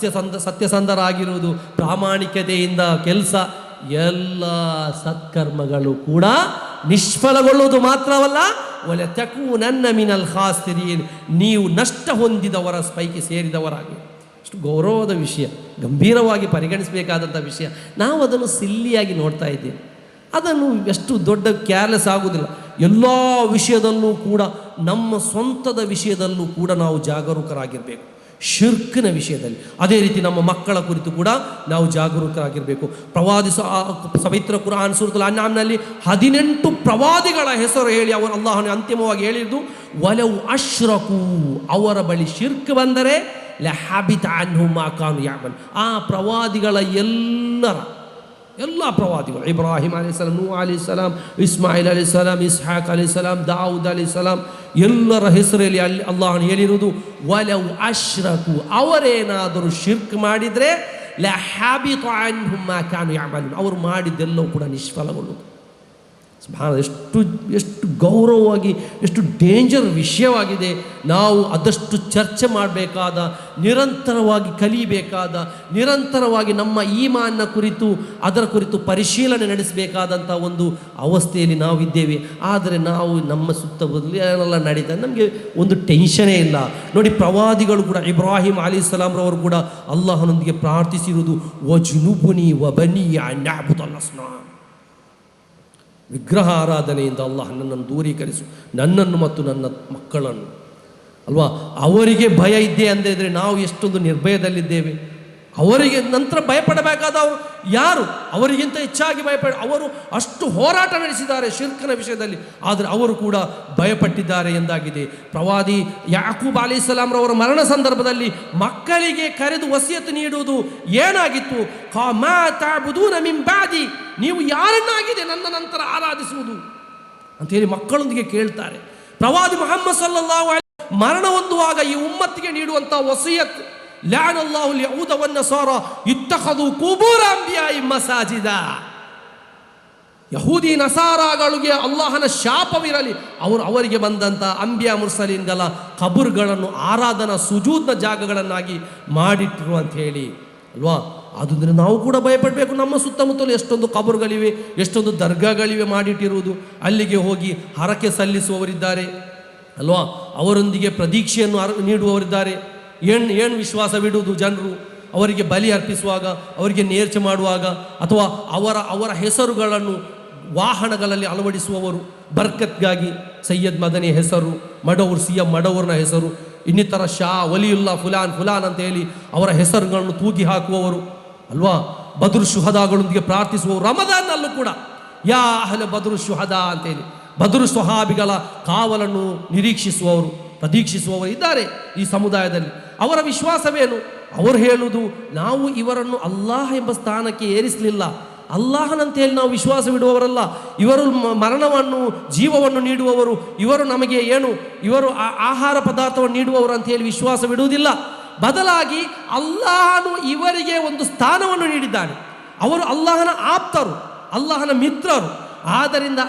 ಸತ್ಯಸಂಧರಾಗಿರುವುದು, ಪ್ರಾಮಾಣಿಕತೆಯಿಂದ ಕೆಲಸ, ಎಲ್ಲ ಸತ್ಕರ್ಮಗಳು ಕೂಡ ನಿಷ್ಫಲಗೊಳ್ಳುವುದು ಮಾತ್ರವಲ್ಲ, ವಲತಕೂನನ್ನ ಮಿನಲ್ ಖಾಸಿರೀನ್, ನೀವು ನಷ್ಟ ಹೊಂದಿದವರ ಪೈಕಿ ಸೇರಿದವರಾಗಿ. ಅಷ್ಟು ಗೌರವದ ವಿಷಯ, ಗಂಭೀರವಾಗಿ ಪರಿಗಣಿಸಬೇಕಾದಂಥ ವಿಷಯ. ನಾವು ಅದನ್ನು ಸಿಲ್ಲಿಯಾಗಿ ನೋಡ್ತಾ ಇದ್ದೇವೆ, ಅದನ್ನು ಎಷ್ಟು ದೊಡ್ಡ ಕೇರ್ಲೆಸ್ ಆಗುವುದಿಲ್ಲ. ಎಲ್ಲ ವಿಷಯದಲ್ಲೂ ಕೂಡ, ನಮ್ಮ ಸ್ವಂತದ ವಿಷಯದಲ್ಲೂ ಕೂಡ ನಾವು ಜಾಗರೂಕರಾಗಿರಬೇಕು. ಶಿರ್ಕ್ನ ವಿಷಯದಲ್ಲಿ ಅದೇ ರೀತಿ ನಮ್ಮ ಮಕ್ಕಳ ಕುರಿತು ಕೂಡ ನಾವು ಜಾಗರೂಕರಾಗಿರಬೇಕು. ಪ್ರವಾದಿ ಪವಿತ್ರ ಕುರಾನ್ ಸೂರತುಲ್ ಅನ್ಆಮ್ನಲ್ಲಿ 18 ಪ್ರವಾದಿಗಳ ಹೆಸರು ಹೇಳಿ ಅವರು ಅಲ್ಲಾಹನು ಅಂತಿಮವಾಗಿ ಹೇಳಿದ್ದು, ವಲವ್ ಅಶ್ರಕು, ಅವರ ಬಳಿ ಶಿರ್ಕ್ ಬಂದರೆ ಲಹಬಿತ ಅನ್ಹುಮ್ ಮಾ ಕಾನು ಯಅಮಲ್, ಆ ಪ್ರವಾದಿಗಳ ಎಲ್ಲ ಪ್ರವಾದಿಗಳು, ಇಬ್ರಾಹಿಂ ಅಲೈಹಿಸ್ಸಲಾಂ, ನೂಹ್ ಅಲೈಹಿಸ್ಸಲಾಂ, ಇಸ್ಮಾಯಿಲ್ ಅಲೈಹಿಸ್ಸಲಾಂ, ಇಸ್ಹಾಕ್ ಅಲೈಹಿಸ್ಸಲಾಂ, ದಾವೂದ್ ಅಲೈಹಿಸ್ಸಲಾಂ, ಎಲ್ಲರ ಹೆಸರಲ್ಲಿ ಅಲ್ಲಿ ಅಲ್ಲಾಹನು ಹೇಳಿರುವುದು ವಲವ್ ಅಶ್ರಕು, ಅವರೇನಾದರೂ ಶಿರ್ಕ್ ಮಾಡಿದರೆ ಲಹಬಿತ ಅನ್ಹುಮ್ ಮಾ ಕಾನು ಯಅಮಲ್, ಅವರು ಮಾಡಿದ್ದೆಲ್ಲವೂ ಕೂಡ ನಿಷ್ಫಲಗೊಳ್ಳುವುದು. ಎಷ್ಟು ಗೌರವವಾಗಿ, ಎಷ್ಟು ಡೇಂಜರ್ ವಿಷಯವಾಗಿದೆ. ನಾವು ಅದಷ್ಟು ಚರ್ಚೆ ಮಾಡಬೇಕಾದ, ನಿರಂತರವಾಗಿ ಕಲಿಬೇಕಾದ, ನಿರಂತರವಾಗಿ ನಮ್ಮ ಈಮಾನ್ನ ಕುರಿತು ಅದರ ಕುರಿತು ಪರಿಶೀಲನೆ ನಡೆಸಬೇಕಾದಂಥ ಒಂದು ಅವಸ್ಥೆಯಲ್ಲಿ ನಾವಿದ್ದೇವೆ. ಆದರೆ ನಾವು ನಮ್ಮ ಸುತ್ತಮುತ್ತಲು ಏನೆಲ್ಲ ನಡೀತಾ ನಮಗೆ ಒಂದು ಟೆನ್ಷನೇ ಇಲ್ಲ. ನೋಡಿ, ಪ್ರವಾದಿಗಳು ಕೂಡ, ಇಬ್ರಾಹಿಂ ಅಲೈಹಿಸ್ಸಲಾಂರವರು ಕೂಡ ಅಲ್ಲಾಹನೊಂದಿಗೆ ಪ್ರಾರ್ಥಿಸಿರುವುದು ವಜ್ನುಬುನಿ ವಬನಿ ಅನ್ ನಅಬುದಲ್ ಅಸ್ನಾಮ್, ವಿಗ್ರಹ ಆರಾಧನೆಯಿಂದ ಅಲ್ಲಾಹ್ ನನ್ನನ್ನು ದೂರೀಕರಿಸು, ನನ್ನನ್ನು ಮತ್ತು ನನ್ನ ಮಕ್ಕಳನ್ನು. ಅಲ್ವಾ, ಅವರಿಗೆ ಭಯ ಇದ್ದೇ ಅಂದರೆ ನಾವು ಎಷ್ಟೊಂದು ನಿರ್ಭಯದಲ್ಲಿದ್ದೇವೆ. ಅವರಿಗೆ ನಂತರ ಭಯಪಡಬೇಕಾದವರು ಯಾರು? ಅವರಿಗಿಂತ ಹೆಚ್ಚಾಗಿ ಅವರು ಅಷ್ಟು ಹೋರಾಟ ನಡೆಸಿದ್ದಾರೆ ಶಿರ್ಕನ ವಿಷಯದಲ್ಲಿ, ಆದರೆ ಅವರು ಕೂಡ ಭಯಪಟ್ಟಿದ್ದಾರೆ ಎಂದಾಗಿದೆ. ಪ್ರವಾದಿ ಯಾಕೂಬ್ ಅಲೈಹಿಸ್ಸಲಾಂರವರ ಮರಣ ಸಂದರ್ಭದಲ್ಲಿ ಮಕ್ಕಳಿಗೆ ಕರೆದು ವಸಿಯತ್ತು ನೀಡುವುದು ಏನಾಗಿತ್ತು? ಮಾ ತಅಬುದೂನ ಮಿನ್ ಬಾದಿ, ನೀವು ಯಾರನ್ನಾಗಿದೆ ನನ್ನ ನಂತರ ಆರಾಧಿಸುವುದು ಅಂತೇಳಿ ಮಕ್ಕಳೊಂದಿಗೆ ಕೇಳ್ತಾರೆ. ಪ್ರವಾದಿ ಮುಹಮ್ಮದ್ ಸಲ್ಲಲ್ಲಾಹು ಅಲೈಹಿ ಮರಣ ಹೊಂದುವಾಗ ಈ ಉಮ್ಮತ್ತಿಗೆ ನೀಡುವಂಥ ವಸಿಯತ್, ಲಅನಲ್ಲಾಹು ಅಲ್-ಯಹೂದ ವನ್-ನಸಾರಾ ಇತ್ತಖದು ಕುಬೂರ ಅಂಬಿಯಾಇ ಮಸಾಜಿದ, ಯಹೂದಿ ನಸಾರಾಗಳಿಗೆ ಅಲ್ಲಾಹನ ಶಾಪವಿರಲಿ, ಅವರಿಗೆ ಬಂದಂಥ ಅಂಬಿಯಾ ಮುರ್ಸಲೀನ್ಗಳ ಕಬರ್ಗಳನ್ನು ಆರಾಧನಾ ಸುಜೂದ್ನ ಜಾಗಗಳನ್ನಾಗಿ ಮಾಡಿಟ್ಟರು ಅಂತ ಹೇಳಿ ಅಲ್ವಾ. ಆದ್ದರಿಂದ ನಾವು ಕೂಡ ಭಯಪಡಬೇಕು. ನಮ್ಮ ಸುತ್ತಮುತ್ತಲು ಎಷ್ಟೊಂದು ಕಬರ್ಗಳಿವೆ, ಎಷ್ಟೊಂದು ದರ್ಗಾಗಳಿವೆ ಮಾಡಿಟ್ಟಿರುವುದು. ಅಲ್ಲಿಗೆ ಹೋಗಿ ಹರಕೆ ಸಲ್ಲಿಸುವವರಿದ್ದಾರೆ ಅಲ್ವಾ, ಅವರೊಂದಿಗೆ ಪ್ರದೀಕ್ಷೆಯನ್ನು ನೀಡುವವರಿದ್ದಾರೆ. ಏನು ವಿಶ್ವಾಸವಿಡುವುದು ಜನರು ಅವರಿಗೆ ಬಲಿ ಅರ್ಪಿಸುವಾಗ, ಅವರಿಗೆ ನೇರ್ಚೆ ಮಾಡುವಾಗ, ಅಥವಾ ಅವರ ಹೆಸರುಗಳನ್ನು ವಾಹನಗಳಲ್ಲಿ ಅಳವಡಿಸುವವರು. ಬರ್ಕತ್ಗಾಗಿ ಸೈಯದ್ ಮದನಿ ಹೆಸರು, ಮಡವೂರ್ ಸಿಎಂ ಮಡವೂರ್ನ ಹೆಸರು, ಇನ್ನಿತರ ಶಾ ವಲಿಯುಲ್ಲಾ ಫುಲಾನ್ ಅಂತ ಹೇಳಿ ಅವರ ಹೆಸರುಗಳನ್ನು ತೂಗಿ ಹಾಕುವವರು ಅಲ್ವಾ. ಬದ್ರ್ ಶುಹದಾಗಳೊಂದಿಗೆ ಪ್ರಾರ್ಥಿಸುವವರು. ರಮದಾನ್ನಲ್ಲೂ ಕೂಡ ಯಾ ಅಹ್ಲ ಬದ್ರ್ ಶುಹದಾ ಅಂತೇಳಿ ಬದ್ರ್ ಸ್ವಹಾಬಿಗಳ ಕಾವಲನ್ನು ನಿರೀಕ್ಷಿಸುವವರು, ಪ್ರತೀಕ್ಷಿಸುವವರು ಇದ್ದಾರೆ ಈ ಸಮುದಾಯದಲ್ಲಿ. ಅವರ ವಿಶ್ವಾಸವೇನು? ಅವರು ಹೇಳುವುದು, ನಾವು ಇವರನ್ನು ಅಲ್ಲಾಹ್ ಎಂಬ ಸ್ಥಾನಕ್ಕೆ ಏರಿಸಲಿಲ್ಲ, ಅಲ್ಲಾಹನಂತ ಹೇಳಿ ನಾವು ವಿಶ್ವಾಸವಿಡುವವರಲ್ಲ. ಇವರು ಮರಣವನ್ನು, ಜೀವವನ್ನು ನೀಡುವವರು, ಇವರು ನಮಗೆ ಇವರು ಆಹಾರ ಪದಾರ್ಥವನ್ನು ನೀಡುವವರು ಅಂತ ಹೇಳಿ ವಿಶ್ವಾಸವಿಡುವುದಿಲ್ಲ. ಬದಲಾಗಿ ಅಲ್ಲಾಹನು ಇವರಿಗೆ ಒಂದು ಸ್ಥಾನವನ್ನು ನೀಡಿದ್ದಾನೆ. ಅವರು ಅಲ್ಲಾಹನ ಆಪ್ತರು, ಅಲ್ಲಾಹನ ಮಿತ್ರರು. ಆದ್ದರಿಂದ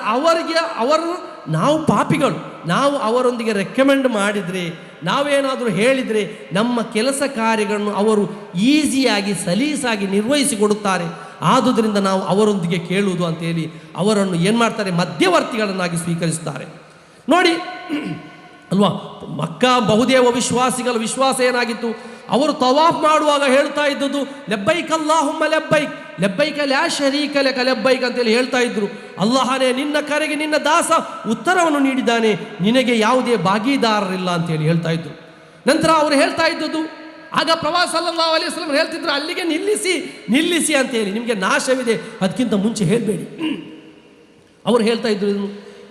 ಅವರು ನಾವು ಪಾಪಿಗಳು, ನಾವು ಅವರೊಂದಿಗೆ ರೆಕಮೆಂಡ್ ಮಾಡಿದರೆ, ನಾವೇನಾದರೂ ಹೇಳಿದರೆ ನಮ್ಮ ಕೆಲಸ ಕಾರ್ಯಗಳನ್ನು ಅವರು ಈಸಿಯಾಗಿ ಸಲೀಸಾಗಿ ನಿರ್ವಹಿಸಿಕೊಡುತ್ತಾರೆ. ಆದುದರಿಂದ ನಾವು ಅವರೊಂದಿಗೆ ಕೇಳುವುದು ಅಂತೇಳಿ ಅವರನ್ನು ಏನು ಮಾಡ್ತಾರೆ, ಮಧ್ಯವರ್ತಿಗಳನ್ನಾಗಿ ಸ್ವೀಕರಿಸುತ್ತಾರೆ. ನೋಡಿ ಅಲ್ವಾ, ಮಕ್ಕಾ ಬಹುದೇವ ವಿಶ್ವಾಸಿಗಳ ವಿಶ್ವಾಸ ಏನಾಗಿತ್ತು? ಅವರು ತವಾಫ್ ಮಾಡುವಾಗ ಹೇಳ್ತಾ ಇದ್ದದ್ದು ಲಬ್ಬೈಕ್ ಅಲ್ಲಾಹುಮ್ಮ ಲಬ್ಬೈಕ್ ಲಬ್ಬೈಕ ಲಾ ಶರೀಕ ಲಕ ಲಬ್ಬೈಕ್ ಅಂತೇಳಿ ಹೇಳ್ತಾ ಇದ್ರು. ಅಲ್ಲಾಹನೇ, ನಿನ್ನ ಕರೆಗೆ ನಿನ್ನ ದಾಸ ಉತ್ತರವನ್ನು ನೀಡಿದ್ದಾನೆ, ನಿನಗೆ ಯಾವುದೇ ಭಾಗೀದಾರರಿಲ್ಲ ಅಂತೇಳಿ ಹೇಳ್ತಾ ಇದ್ರು. ನಂತರ ಅವರು ಹೇಳ್ತಾ ಇದ್ದದ್ದು, ಆಗ ಪ್ರವಾಸ ಸಲ್ಲಲ್ಲಾಹು ಅಲೈಹಿ ವಸಲ್ಲಂ ಹೇಳ್ತಿದ್ರು, ಅಲ್ಲಿಗೆ ನಿಲ್ಲಿಸಿ ಅಂತೇಳಿ, ನಿಮಗೆ ನಾಶವಿದೆ, ಅದಕ್ಕಿಂತ ಮುಂಚೆ ಹೇಳಬೇಡಿ. ಅವರು ಹೇಳ್ತಾ ಇದ್ರು,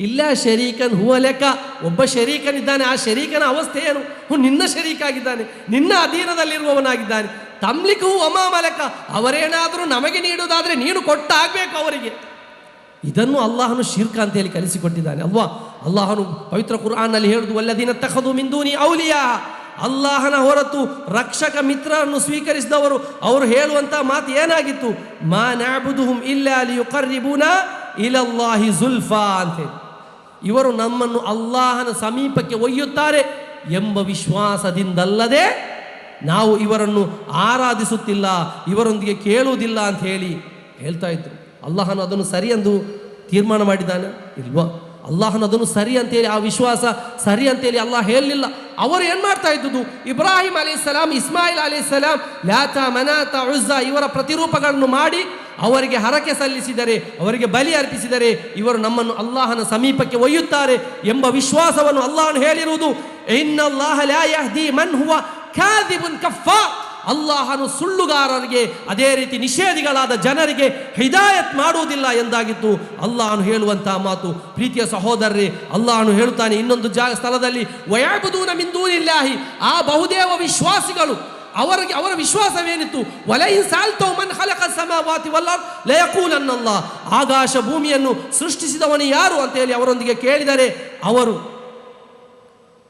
ಇಲ್ಲ ಶರೀಕನ್ ಹುವ ಲೆಕ್ಕ, ಒಬ್ಬ ಶರೀಕನಿದ್ದಾನೆ, ಆ ಶರೀಕನ ಅವಸ್ಥೆ ಏನು? ನಿನ್ನ ಶರೀಕಾಗಿದ್ದಾನೆ, ನಿನ್ನ ಅಧೀನದಲ್ಲಿರುವವನಾಗಿದ್ದಾನೆ. ತಮ್ಲಿಕು ಅಮಾಮ ಲೆಕ್ಕ, ಅವರೇನಾದರೂ ನಮಗೆ ನೀಡುವುದಾದರೆ ನೀನು ಕೊಟ್ಟಾಗಬೇಕು ಅವರಿಗೆ. ಇದನ್ನು ಅಲ್ಲಾಹನು ಶಿರ್ಕ ಅಂತ ಹೇಳಿ ಕಲಿಸಿಕೊಟ್ಟಿದ್ದಾನೆ ಅಲ್ವಾ. ಅಲ್ಲಾಹನು ಪವಿತ್ರ ಕುರ್ಆನ್ನಲ್ಲಿ ಹೇಳುದು, ವಲ್ಲದೀನ ತಖದು ಮಿನ್ ದೂನಿ ಔಲಿಯಾ, ಅಲ್ಲಾಹನ ಹೊರತು ರಕ್ಷಕ ಮಿತ್ರರನ್ನು ಸ್ವೀಕರಿಸಿದವರು ಅವರು ಹೇಳುವಂಥ ಮಾತು ಏನಾಗಿತ್ತು? ಮಾ ನಅಬುದುಹುಂ ಇಲ್ಲಾ ಲಿಯುಕರ್ರಿಬೂನಾ ಇಲಲ್ಲಾಹಿ ಜುಲ್ಫಾ ಅಂತೇಳಿ, ಇವರು ನಮ್ಮನ್ನು ಅಲ್ಲಾಹನ ಸಮೀಪಕ್ಕೆ ಒಯ್ಯುತ್ತಾರೆ ಎಂಬ ವಿಶ್ವಾಸದಿಂದಲ್ಲದೆ ನಾವು ಇವರನ್ನು ಆರಾಧಿಸುತ್ತಿಲ್ಲ, ಇವರೊಂದಿಗೆ ಕೇಳುವುದಿಲ್ಲ ಅಂತ ಹೇಳಿ ಹೇಳ್ತಾ ಇದ್ರು. ಅಲ್ಲಾಹನು ಅದನ್ನು ಸರಿ ಎಂದು ತೀರ್ಮಾನ ಮಾಡಿದ್ದಾನೆ ಇಲ್ವಾ? ಅಲ್ಲಾಹನು ಅದನ್ನು ಸರಿ ಅಂತೇಳಿ, ಆ ವಿಶ್ವಾಸ ಸರಿ ಅಂತೇಳಿ ಅಲ್ಲಾಹ ಹೇಳಲಿಲ್ಲ. ಅವರು ಏನು ಮಾಡ್ತಾ ಇದ್ದುದು? ಇಬ್ರಾಹಿಂ ಅಲೈಹಿಸ್ಸಲಾಂ, ಇಸ್ಮಾಯಿಲ್ ಅಲೈಹಿಸ್ಸಲಾಂ, ಲಾತ ಮನಾತ ಉಜ್ಜಾ ಇವರ ಪ್ರತಿರೂಪಗಳನ್ನು ಮಾಡಿ ಅವರಿಗೆ ಹರಕೆ ಸಲ್ಲಿಸಿದರೆ, ಅವರಿಗೆ ಬಲಿ ಅರ್ಪಿಸಿದರೆ ಇವರು ನಮ್ಮನ್ನು ಅಲ್ಲಾಹನ ಸಮೀಪಕ್ಕೆ ಒಯ್ಯುತ್ತಾರೆ ಎಂಬ ವಿಶ್ವಾಸವನ್ನು ಅಲ್ಲಾಹನು ಹೇಳಿರುವುದು. ಇನ್ನಲ್ಲಾಹ ಲಾ ಯಹ್ದಿ ಮನ್ ಹುವ ಕಾದಿಬುನ್ ಕಫಾರ್, ಅಲ್ಲಾಹನು ಸುಳ್ಳುಗಾರರಿಗೆ ಅದೇ ರೀತಿ ನಿಷೇಧಿಗಳಾದ ಜನರಿಗೆ ಹಿದಾಯತ್ ಮಾಡುವುದಿಲ್ಲ ಎಂದಾಗಿತ್ತು ಅಲ್ಲಾಹನು ಹೇಳುವಂತಹ ಮಾತು. ಪ್ರೀತಿಯ ಸಹೋದರರೇ, ಅಲ್ಲಾಹನು ಹೇಳುತ್ತಾನೆ ಇನ್ನೊಂದು ಸ್ಥಳದಲ್ಲಿ, ವಯಅಬುದೂನ ಮಿನ್ ದೂನಿಲ್ಲಾಹಿ, ಆ ಬಹುದೇವ ವಿಶ್ವಾಸಿಗಳು ಅವರ ವಿಶ್ವಾಸವೇನಿತ್ತು? ವಲೈನ್ ಸಾಲ್ತೌ ಮನ್ ಖಲಕ ಸಮಾವಾತಿ ವಲ್ ಅರ್ದ್ ಲಯಕೂಲನ್ನ ಅಲ್ಲಾಹ್, ಆಕಾಶ ಭೂಮಿಯನ್ನು ಸೃಷ್ಟಿಸಿದವನು ಯಾರು ಅಂತ ಹೇಳಿ ಅವರೊಂದಿಗೆ ಕೇಳಿದರೆ ಅವರು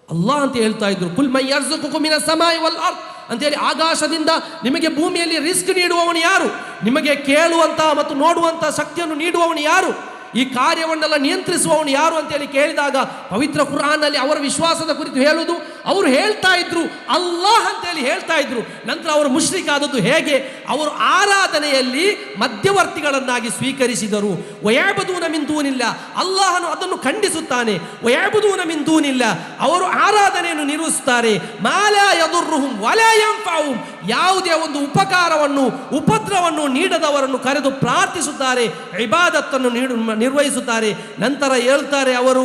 ಅಲ್ಲಾಹ್ ಅಂತ ಹೇಳ್ತಾ ಇದ್ರು. ಕುಲ್ ಮನ್ ಯರ್ಜುಕುಕುಂ ಮಿನಸ್ ಸಮಾಯಿ ವಲ್ ಅರ್ದ್ ಅಂತೇಳಿ, ಆಕಾಶದಿಂದ ನಿಮಗೆ ಭೂಮಿಯಲ್ಲಿ ರಿಸ್ಕ್ ನೀಡುವವನು ಯಾರು? ನಿಮಗೆ ಕೇಳುವಂಥ ಮತ್ತು ನೋಡುವಂಥ ಶಕ್ತಿಯನ್ನು ನೀಡುವವನು ಯಾರು? ಈ ಕಾರ್ಯವನ್ನೆಲ್ಲ ನಿಯಂತ್ರಿಸುವವನು ಯಾರು ಅಂತೇಳಿ ಕೇಳಿದಾಗ ಪವಿತ್ರ ಕುರ್ಆನ್ನಲ್ಲಿ ಅವರ ವಿಶ್ವಾಸದ ಕುರಿತು ಹೇಳುವುದು, ಅವರು ಹೇಳ್ತಾ ಇದ್ರು ಅಲ್ಲಾಹ್ ಅಂತೇಳಿ ಹೇಳ್ತಾ ಇದ್ರು. ನಂತರ ಅವರು ಮುಶ್ರಿಕ್ ಆದದ್ದು ಹೇಗೆ? ಅವರು ಆರಾಧನೆಯಲ್ಲಿ ಮಧ್ಯವರ್ತಿಗಳನ್ನಾಗಿ ಸ್ವೀಕರಿಸಿದರು. ವಯಅಬುದೂನ ಮಿನ್ ದೂನಿಲ್ಲ, ಅಲ್ಲಾಹನು ಅದನ್ನು ಖಂಡಿಸುತ್ತಾನೆ. ವಯಅಬುದೂನ ಮಿನ್ ದೂನಿಲ್ಲ, ಅವರು ಆರಾಧನೆಯನ್ನು ನಿರ್ವಹಿಸುತ್ತಾರೆ. ಮಾ ಲಾ ಯದುರ್ರುಹುಂ ವಲಾ ಯಂಫഉಹುಂ, ಯಾವುದೇ ಒಂದು ಉಪಕಾರವನ್ನು ಉಪದ್ರವನ್ನು ನೀಡದವರನ್ನು ಕರೆದು ಪ್ರಾರ್ಥಿಸುತ್ತಾರೆ, ಇಬಾದತ್ತನ್ನು ನಿರ್ವಹಿಸುತ್ತಾರೆ. ನಂತರ ಹೇಳ್ತಾರೆ ಅವರು,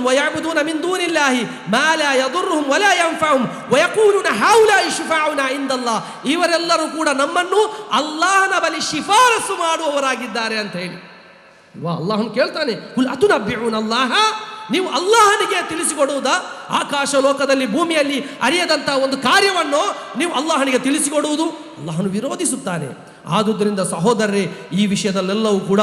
ವಯಅಬುದೂನ ಮಿನ್ ದೂನಿಲ್ಲಾಹಿ ಮಾ ಲಾ ಯದುರ್ರುಹುಂ ವಲಾ ಯಂಫഉಹುಂ ವಯಖೂಲುನ ಹೌಲಾಯಿ ಶುಫಾಉನಾ ಇಂದಲ್ಲಾಹ್, ಇವರೆಲ್ಲರೂ ಕೂಡ ನಮ್ಮನ್ನು ಅಲ್ಲಾಹನ ಬಳಿ ಶಿಫಾರಸು ಮಾಡುವವರಾಗಿದ್ದಾರೆ ಅಂತ ಹೇಳಿ ಅಲ್ಲಾಹನು ಕೇಳ್ತಾನೆ. ಕುಲ್ ಅತುನಬ್ಬಿಉನ ಅಲ್ಲಾಹ, ನೀವು ಅಲ್ಲಾಹನಿಗೆ ತಿಳಿಸಿಕೊಡುವುದಾ? ಆಕಾಶ ಲೋಕದಲ್ಲಿ ಭೂಮಿಯಲ್ಲಿ ಅರಿಯದಂಥ ಒಂದು ಕಾರ್ಯವನ್ನು ನೀವು ಅಲ್ಲಾಹನಿಗೆ ತಿಳಿಸಿಕೊಡುವುದು? ಅಲ್ಲಾಹನು ವಿರೋಧಿಸುತ್ತಾನೆ. ಆದುದರಿಂದ ಸಹೋದರರೇ, ಈ ವಿಷಯದಲ್ಲೆಲ್ಲವೂ ಕೂಡ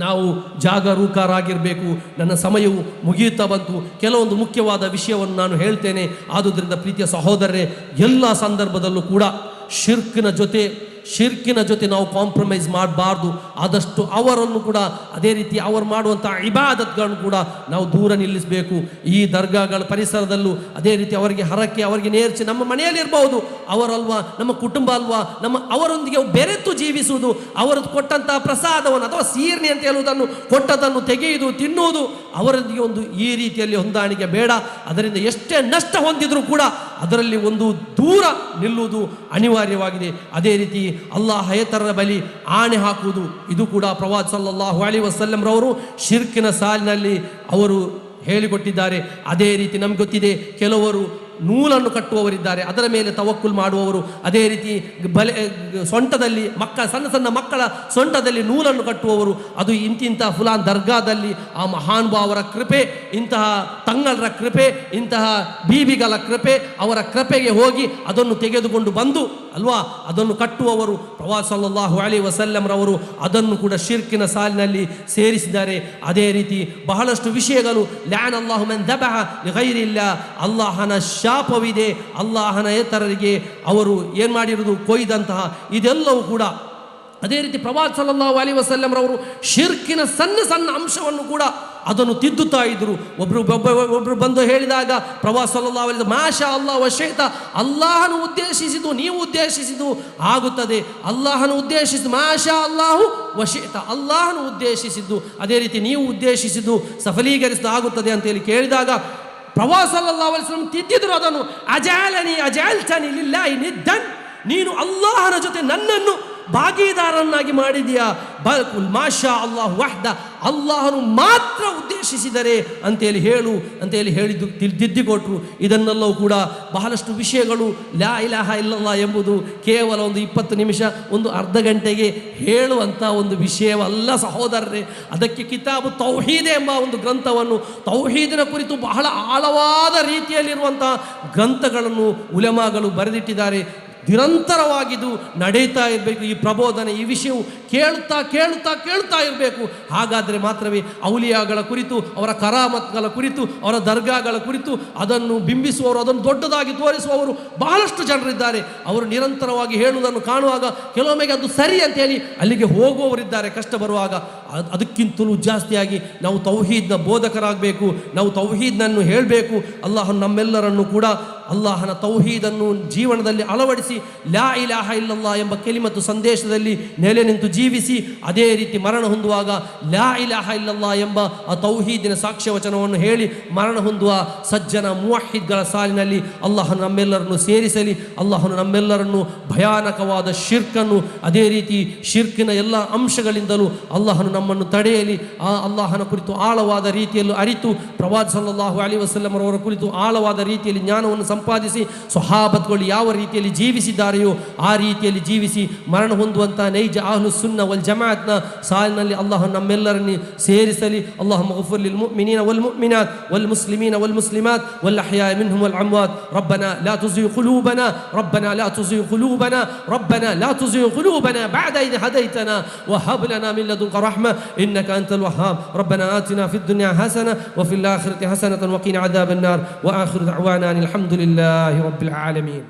ನಾವು ಜಾಗರೂಕರಾಗಿರಬೇಕು. ನನ್ನ ಸಮಯವು ಮುಗಿಯುತ್ತಾ ಬಂತು. ಕೆಲವೊಂದು ಮುಖ್ಯವಾದ ವಿಷಯವನ್ನು ನಾನು ಹೇಳ್ತೇನೆ. ಆದುದರಿಂದ ಪ್ರೀತಿಯ ಸಹೋದರರೇ, ಎಲ್ಲ ಸಂದರ್ಭದಲ್ಲೂ ಕೂಡ ಶಿರ್ಕಿನ ಜೊತೆ ನಾವು ಕಾಂಪ್ರಮೈಸ್ ಮಾಡಬಾರ್ದು. ಆದಷ್ಟು ಅವರನ್ನು ಕೂಡ ಅದೇ ರೀತಿ ಅವರು ಮಾಡುವಂಥ ಇಬಾದತ್ಗಳನ್ನು ಕೂಡ ನಾವು ದೂರ ನಿಲ್ಲಿಸಬೇಕು. ಈ ದರ್ಗಾಗಳ ಪರಿಸರದಲ್ಲೂ ಅದೇ ರೀತಿ ಅವರಿಗೆ ಹರಕೆ, ಅವರಿಗೆ ನೇರ್ಚೆ, ನಮ್ಮ ಮನೆಯಲ್ಲಿರ್ಬೋದು, ಅವರಲ್ವಾ ನಮ್ಮ ಕುಟುಂಬ ಅಲ್ವಾ, ಅವರೊಂದಿಗೆ ಬೆರೆತು ಜೀವಿಸುವುದು, ಅವರು ಕೊಟ್ಟಂತಹ ಪ್ರಸಾದವನ್ನು ಅಥವಾ ಸೀರ್ಣಿ ಅಂತ ಹೇಳುವುದನ್ನು ಕೊಟ್ಟದನ್ನು ತೆಗೆಯುವುದು, ತಿನ್ನುವುದು, ಅವರೊಂದಿಗೆ ಒಂದು ಈ ರೀತಿಯಲ್ಲಿ ಹೊಂದಾಣಿಕೆ ಬೇಡ. ಅದರಿಂದ ಎಷ್ಟೇ ನಷ್ಟ ಹೊಂದಿದರೂ ಕೂಡ ಅದರಲ್ಲಿ ಒಂದು ದೂರ ನಿಲ್ಲುವುದು ಅನಿವಾರ್ಯವಾಗಿದೆ. ಅದೇ ರೀತಿ ಅಲ್ಲಾಹೇತರರ ಬಳಿ ಆಣೆ ಹಾಕುವುದು, ಇದು ಕೂಡ ಪ್ರವಾದಿ ಸಲ್ಲಲ್ಲಾಹು ಅಲೈಹಿ ವಸಲ್ಲಂ ರವರು ಶಿರ್ಕಿನ ಸಾಲಿನಲ್ಲಿ ಅವರು ಹೇಳಿಕೊಟ್ಟಿದ್ದಾರೆ. ಅದೇ ರೀತಿ ನಮ್ಗೆ ಗೊತ್ತಿದೆ, ಕೆಲವರು ನೂಲನ್ನು ಕಟ್ಟುವವರಿದ್ದಾರೆ, ಅದರ ಮೇಲೆ ತವಕ್ಕುಲ್ ಮಾಡುವವರು. ಅದೇ ರೀತಿ ಸೊಂಟದಲ್ಲಿ ಸಣ್ಣ ಮಕ್ಕಳ ಸೊಂಟದಲ್ಲಿ ನೂಲನ್ನು ಕಟ್ಟುವವರು. ಅದು ಇಂತಿಂಥ ಫುಲಾನ್ ದರ್ಗಾದಲ್ಲಿ ಆ ಮಹಾನುಭಾವರ ಕೃಪೆ, ಇಂತಹ ತಂಗಳರ ಕೃಪೆ, ಇಂತಹ ಬೀಬಿಗಳ ಕೃಪೆ, ಅವರ ಕೃಪೆಗೆ ಹೋಗಿ ಅದನ್ನು ತೆಗೆದುಕೊಂಡು ಬಂದು ಅಲ್ವಾ ಅದನ್ನು ಕಟ್ಟುವವರು. ಪ್ರವಾದಿ ಸಲ್ಲಲ್ಲಾಹು ಅಲೈಹಿ ವಸಲ್ಲಂ ರವರು ಅದನ್ನು ಕೂಡ ಶಿರ್ಕಿನ ಸಾಲಿನಲ್ಲಿ ಸೇರಿಸಿದ್ದಾರೆ. ಅದೇ ರೀತಿ ಬಹಳಷ್ಟು ವಿಷಯಗಳು, ಲ್ಯಾನಲ್ಲಾಹು ಮನ್ ದಬಹ ಲಿಗೈರಿಲ್ಲಾ, ಅಲ್ಲಾಹನ ಶಾಪವಿದೆ, ಅಲ್ಲಾಹನ ಏತರರಿಗೆ ಅವರು ಏನು ಮಾಡಿರುವುದು ಕೊಯ್ದಂತಹ ಇದೆಲ್ಲವೂ ಕೂಡ. ಅದೇ ರೀತಿ ಪ್ರವಾದಿ ಸಲ್ಲಲ್ಲಾಹು ಅಲೈಹಿ ವಸಲ್ಲಂ ರವರು ಶಿರ್ಕಿನ ಸಣ್ಣ ಅಂಶವನ್ನು ಕೂಡ ಅದನ್ನು ತಿದ್ದುತ್ತಾ ಇದ್ದರು. ಒಬ್ಬರು ಬಂದು ಹೇಳಿದಾಗ ಪ್ರವಾಸ ಸಲ್ಲಲ್ಲಾಹು ಅಲೈಹಿ ವಸಲ್ಲಂ ಮಾಶಾ ಅಲ್ಲಾಹ್ ವಶೈತ, ಅಲ್ಲಾಹನು ಉದ್ದೇಶಿಸಿದ್ದು ನೀವು ಉದ್ದೇಶಿಸಿದ್ದು ಆಗುತ್ತದೆ. ಅಲ್ಲಾಹನು ಉದ್ದೇಶಿಸಿದ್ದು ಮಾಶಾ ಅಲ್ಲಾಹು ವಶೈತ, ಅಲ್ಲಾಹನು ಉದ್ದೇಶಿಸಿದ್ದು ಅದೇ ರೀತಿ ನೀವು ಉದ್ದೇಶಿಸಿದ್ದು ಸಫಲೀಕರಿಸಿದ್ದು ಆಗುತ್ತದೆ ಅಂತೇಳಿ ಕೇಳಿದಾಗ ಪ್ರವಾಸ ಸಲ್ಲಲ್ಲಾಹು ಅಲೈಹಿ ವಸಲ್ಲಂ ತಿದ್ದಿದ್ರು ಅದನ್ನು. ಅಜಾಲ್ತನಿ ಲಿಲ್ಲಾಹಿ ನಿದ್ದನ್, ನೀನು ಅಲ್ಲಾಹನ ಜೊತೆ ನನ್ನನ್ನು ಭಾಗೀದಾರನ್ನಾಗಿ ಮಾಡಿದೆಯಾ. ಮಾಶಾ ಅಲ್ಲಾಹ್ ವಹ್ದ, ಅಲ್ಲಾಹನು ಮಾತ್ರ ಉದ್ದೇಶಿಸಿದರೆ ಅಂತೇಳಿ ಹೇಳಿದ್ದು ತಿದ್ದಿಕೊಟ್ರು. ಇದನ್ನೆಲ್ಲವೂ ಕೂಡ ಬಹಳಷ್ಟು ವಿಷಯಗಳು ಲಾ ಇಲಾಹ ಇಲ್ಲಲ್ಲಾಹ್ ಎಂಬುದು ಕೇವಲ ಒಂದು 20 ನಿಮಿಷ, ಒಂದು ಅರ್ಧ ಗಂಟೆಗೆ ಹೇಳುವಂಥ ಒಂದು ವಿಷಯವಲ್ಲ ಸಹೋದರರೇ. ಅದಕ್ಕೆ ಕಿತಾಬು ತೌಹೀದ್ ಎಂಬ ಒಂದು ಗ್ರಂಥವನ್ನು, ತೌಹೀದಿನ ಕುರಿತು ಬಹಳ ಆಳವಾದ ರೀತಿಯಲ್ಲಿರುವಂಥ ಗ್ರಂಥಗಳನ್ನು ಉಲಮಾಗಳು ಬರೆದಿಟ್ಟಿದ್ದಾರೆ. ನಿರಂತರವಾಗಿದ್ದು ನಡೀತಾ ಇರಬೇಕು ಈ ಪ್ರಬೋಧನೆ, ಈ ವಿಷಯವು ಕೇಳುತ್ತಾ ಇರಬೇಕು. ಹಾಗಾದರೆ ಮಾತ್ರವೇ ಔಲಿಯಾಗಳ ಕುರಿತು, ಅವರ ಕರಾಮತ್ಗಳ ಕುರಿತು, ಅವರ ದರ್ಗಾಗಳ ಕುರಿತು ಅದನ್ನು ಬಿಂಬಿಸುವವರು, ಅದನ್ನು ದೊಡ್ಡದಾಗಿ ತೋರಿಸುವವರು ಬಹಳಷ್ಟು ಜನರಿದ್ದಾರೆ. ಅವರು ನಿರಂತರವಾಗಿ ಹೇಳುವುದನ್ನು ಕಾಣುವಾಗ ಕೆಲವೊಮ್ಮೆಗೆ ಅದು ಸರಿ ಅಂತೇಳಿ ಅಲ್ಲಿಗೆ ಹೋಗುವವರಿದ್ದಾರೆ ಕಷ್ಟ ಬರುವಾಗ. ಅದಕ್ಕಿಂತಲೂ ಜಾಸ್ತಿಯಾಗಿ ನಾವು ತೌಹೀದ್ನ ಬೋಧಕರಾಗಬೇಕು, ನಾವು ತೌಹೀದ್ನನ್ನು ಹೇಳಬೇಕು. ಅಲ್ಲಾಹನು ನಮ್ಮೆಲ್ಲರನ್ನು ಕೂಡ ಅಲ್ಲಾಹನ ತೌಹೀದನ್ನು ಜೀವನದಲ್ಲಿ ಅಳವಡಿಸಿ ಲಾ ಇಲಾಹ ಇಲ್ಲಲ್ಲಾಹ್ ಎಂಬ ಕೆಲಿಮತ್ತು ಸಂದೇಶದಲ್ಲಿ ನೆಲೆ ನಿಂತು ಜೀವಿಸಿ, ಅದೇ ರೀತಿ ಮರಣ ಹೊಂದುವಾಗ ಲಾ ಇಲಾಹ ಇಲ್ಲಲ್ಲಾಹ್ ಎಂಬ ಆ ತೌಹೀದಿನ ಸಾಕ್ಷ್ಯವಚನವನ್ನು ಹೇಳಿ ಮರಣ ಹೊಂದುವ ಸಜ್ಜನ ಮುವಹಿದ್ಗಳ ಸಾಲಿನಲ್ಲಿ ಅಲ್ಲಾಹನು ನಮ್ಮೆಲ್ಲರನ್ನು ಸೇರಿಸಲಿ. ಅಲ್ಲಾಹನು ನಮ್ಮೆಲ್ಲರನ್ನು ಭಯಾನಕವಾದ ಶಿರ್ಕನ್ನು, ಅದೇ ರೀತಿ ಶಿರ್ಕಿನ ಎಲ್ಲ ಅಂಶಗಳಿಂದಲೂ ಅಲ್ಲಾಹನು ನಮ್ಮನ್ನು ತಡೆಯಲಿ. ಆ ಅಲ್ಲಾಹನ ಕುರಿತು ಆಳವಾದ ರೀತಿಯಲ್ಲಿ ಅರಿತು, ಪ್ರವಾದಿ ಸಲ್ಲಲ್ಲಾಹು ಅಲೈಹಿ ವಸಲ್ಲಂ ಅವರ ಕುರಿತು ಆಳವಾದ ರೀತಿಯಲ್ಲಿ ಜ್ಞಾನವನ್ನು ಸಂಪಾದಿಸಿ, ಸ್ವಹಾಬತ್ಗಳು ಯಾವ ರೀತಿಯಲ್ಲಿ ಜೀವಿಸಿದ್ದಾರೆಯೋ ಆ ರೀತಿಯಲ್ಲಿ ಜೀವಿಸಿ ಮರಣ ಹೊಂದುವಂಥ ನೈಜ ಅಹ್ಲು ಸುನ್ನ ವಲ್ ಜಮಾಅತ್ನ ಸಾಲಿನಲ್ಲಿ ಅಲ್ಲಾಹು ನಮ್ಮೆಲ್ಲರನ್ನು ಸೇರಿಸಲಿ. ಅಲ್ಲಾಹುಮ್ಮ ಘಫಿರ್ ಲಿಲ್ ಮುಅ್ಮಿನೀನ ವಲ್ ಮುಅ್ಮಿನಾತ್ ವಲ್ ಮುಸ್ಲಿಮೀನ ವಲ್ ಮುಸ್ಲಿಮಾತ್ ವಲ್ ಅಹ್ಯಾಇ ಮಿನ್ಹುಮ್ ವಲ್ ಅಮ್ವಾತ್. ರಬ್ಬನಾ ಲಾ ತುಝಿಗ್ ಖುಲೂಬನಾ ರಬ್ಬನಾ ಲಾ ತುಝಿಗ್ ಖುಲೂಬನಾ ರಬ್ಬನಾ ಲಾ ತುಝಿಗ್ ಖುಲೂಬನಾ ಬಅದ ಇದ್ ಹದೈತನಾ ವಹಬ್ ಲನಾ ಮಿನ್ ಲದುನ್ಕ ರಹ್ಮة إنك أنت الوهاب. ربنا آتنا في الدنيا حسنة وفي الآخرة حسنة وقنا عذاب النار. وآخر دعوانا الحمد لله رب العالمين.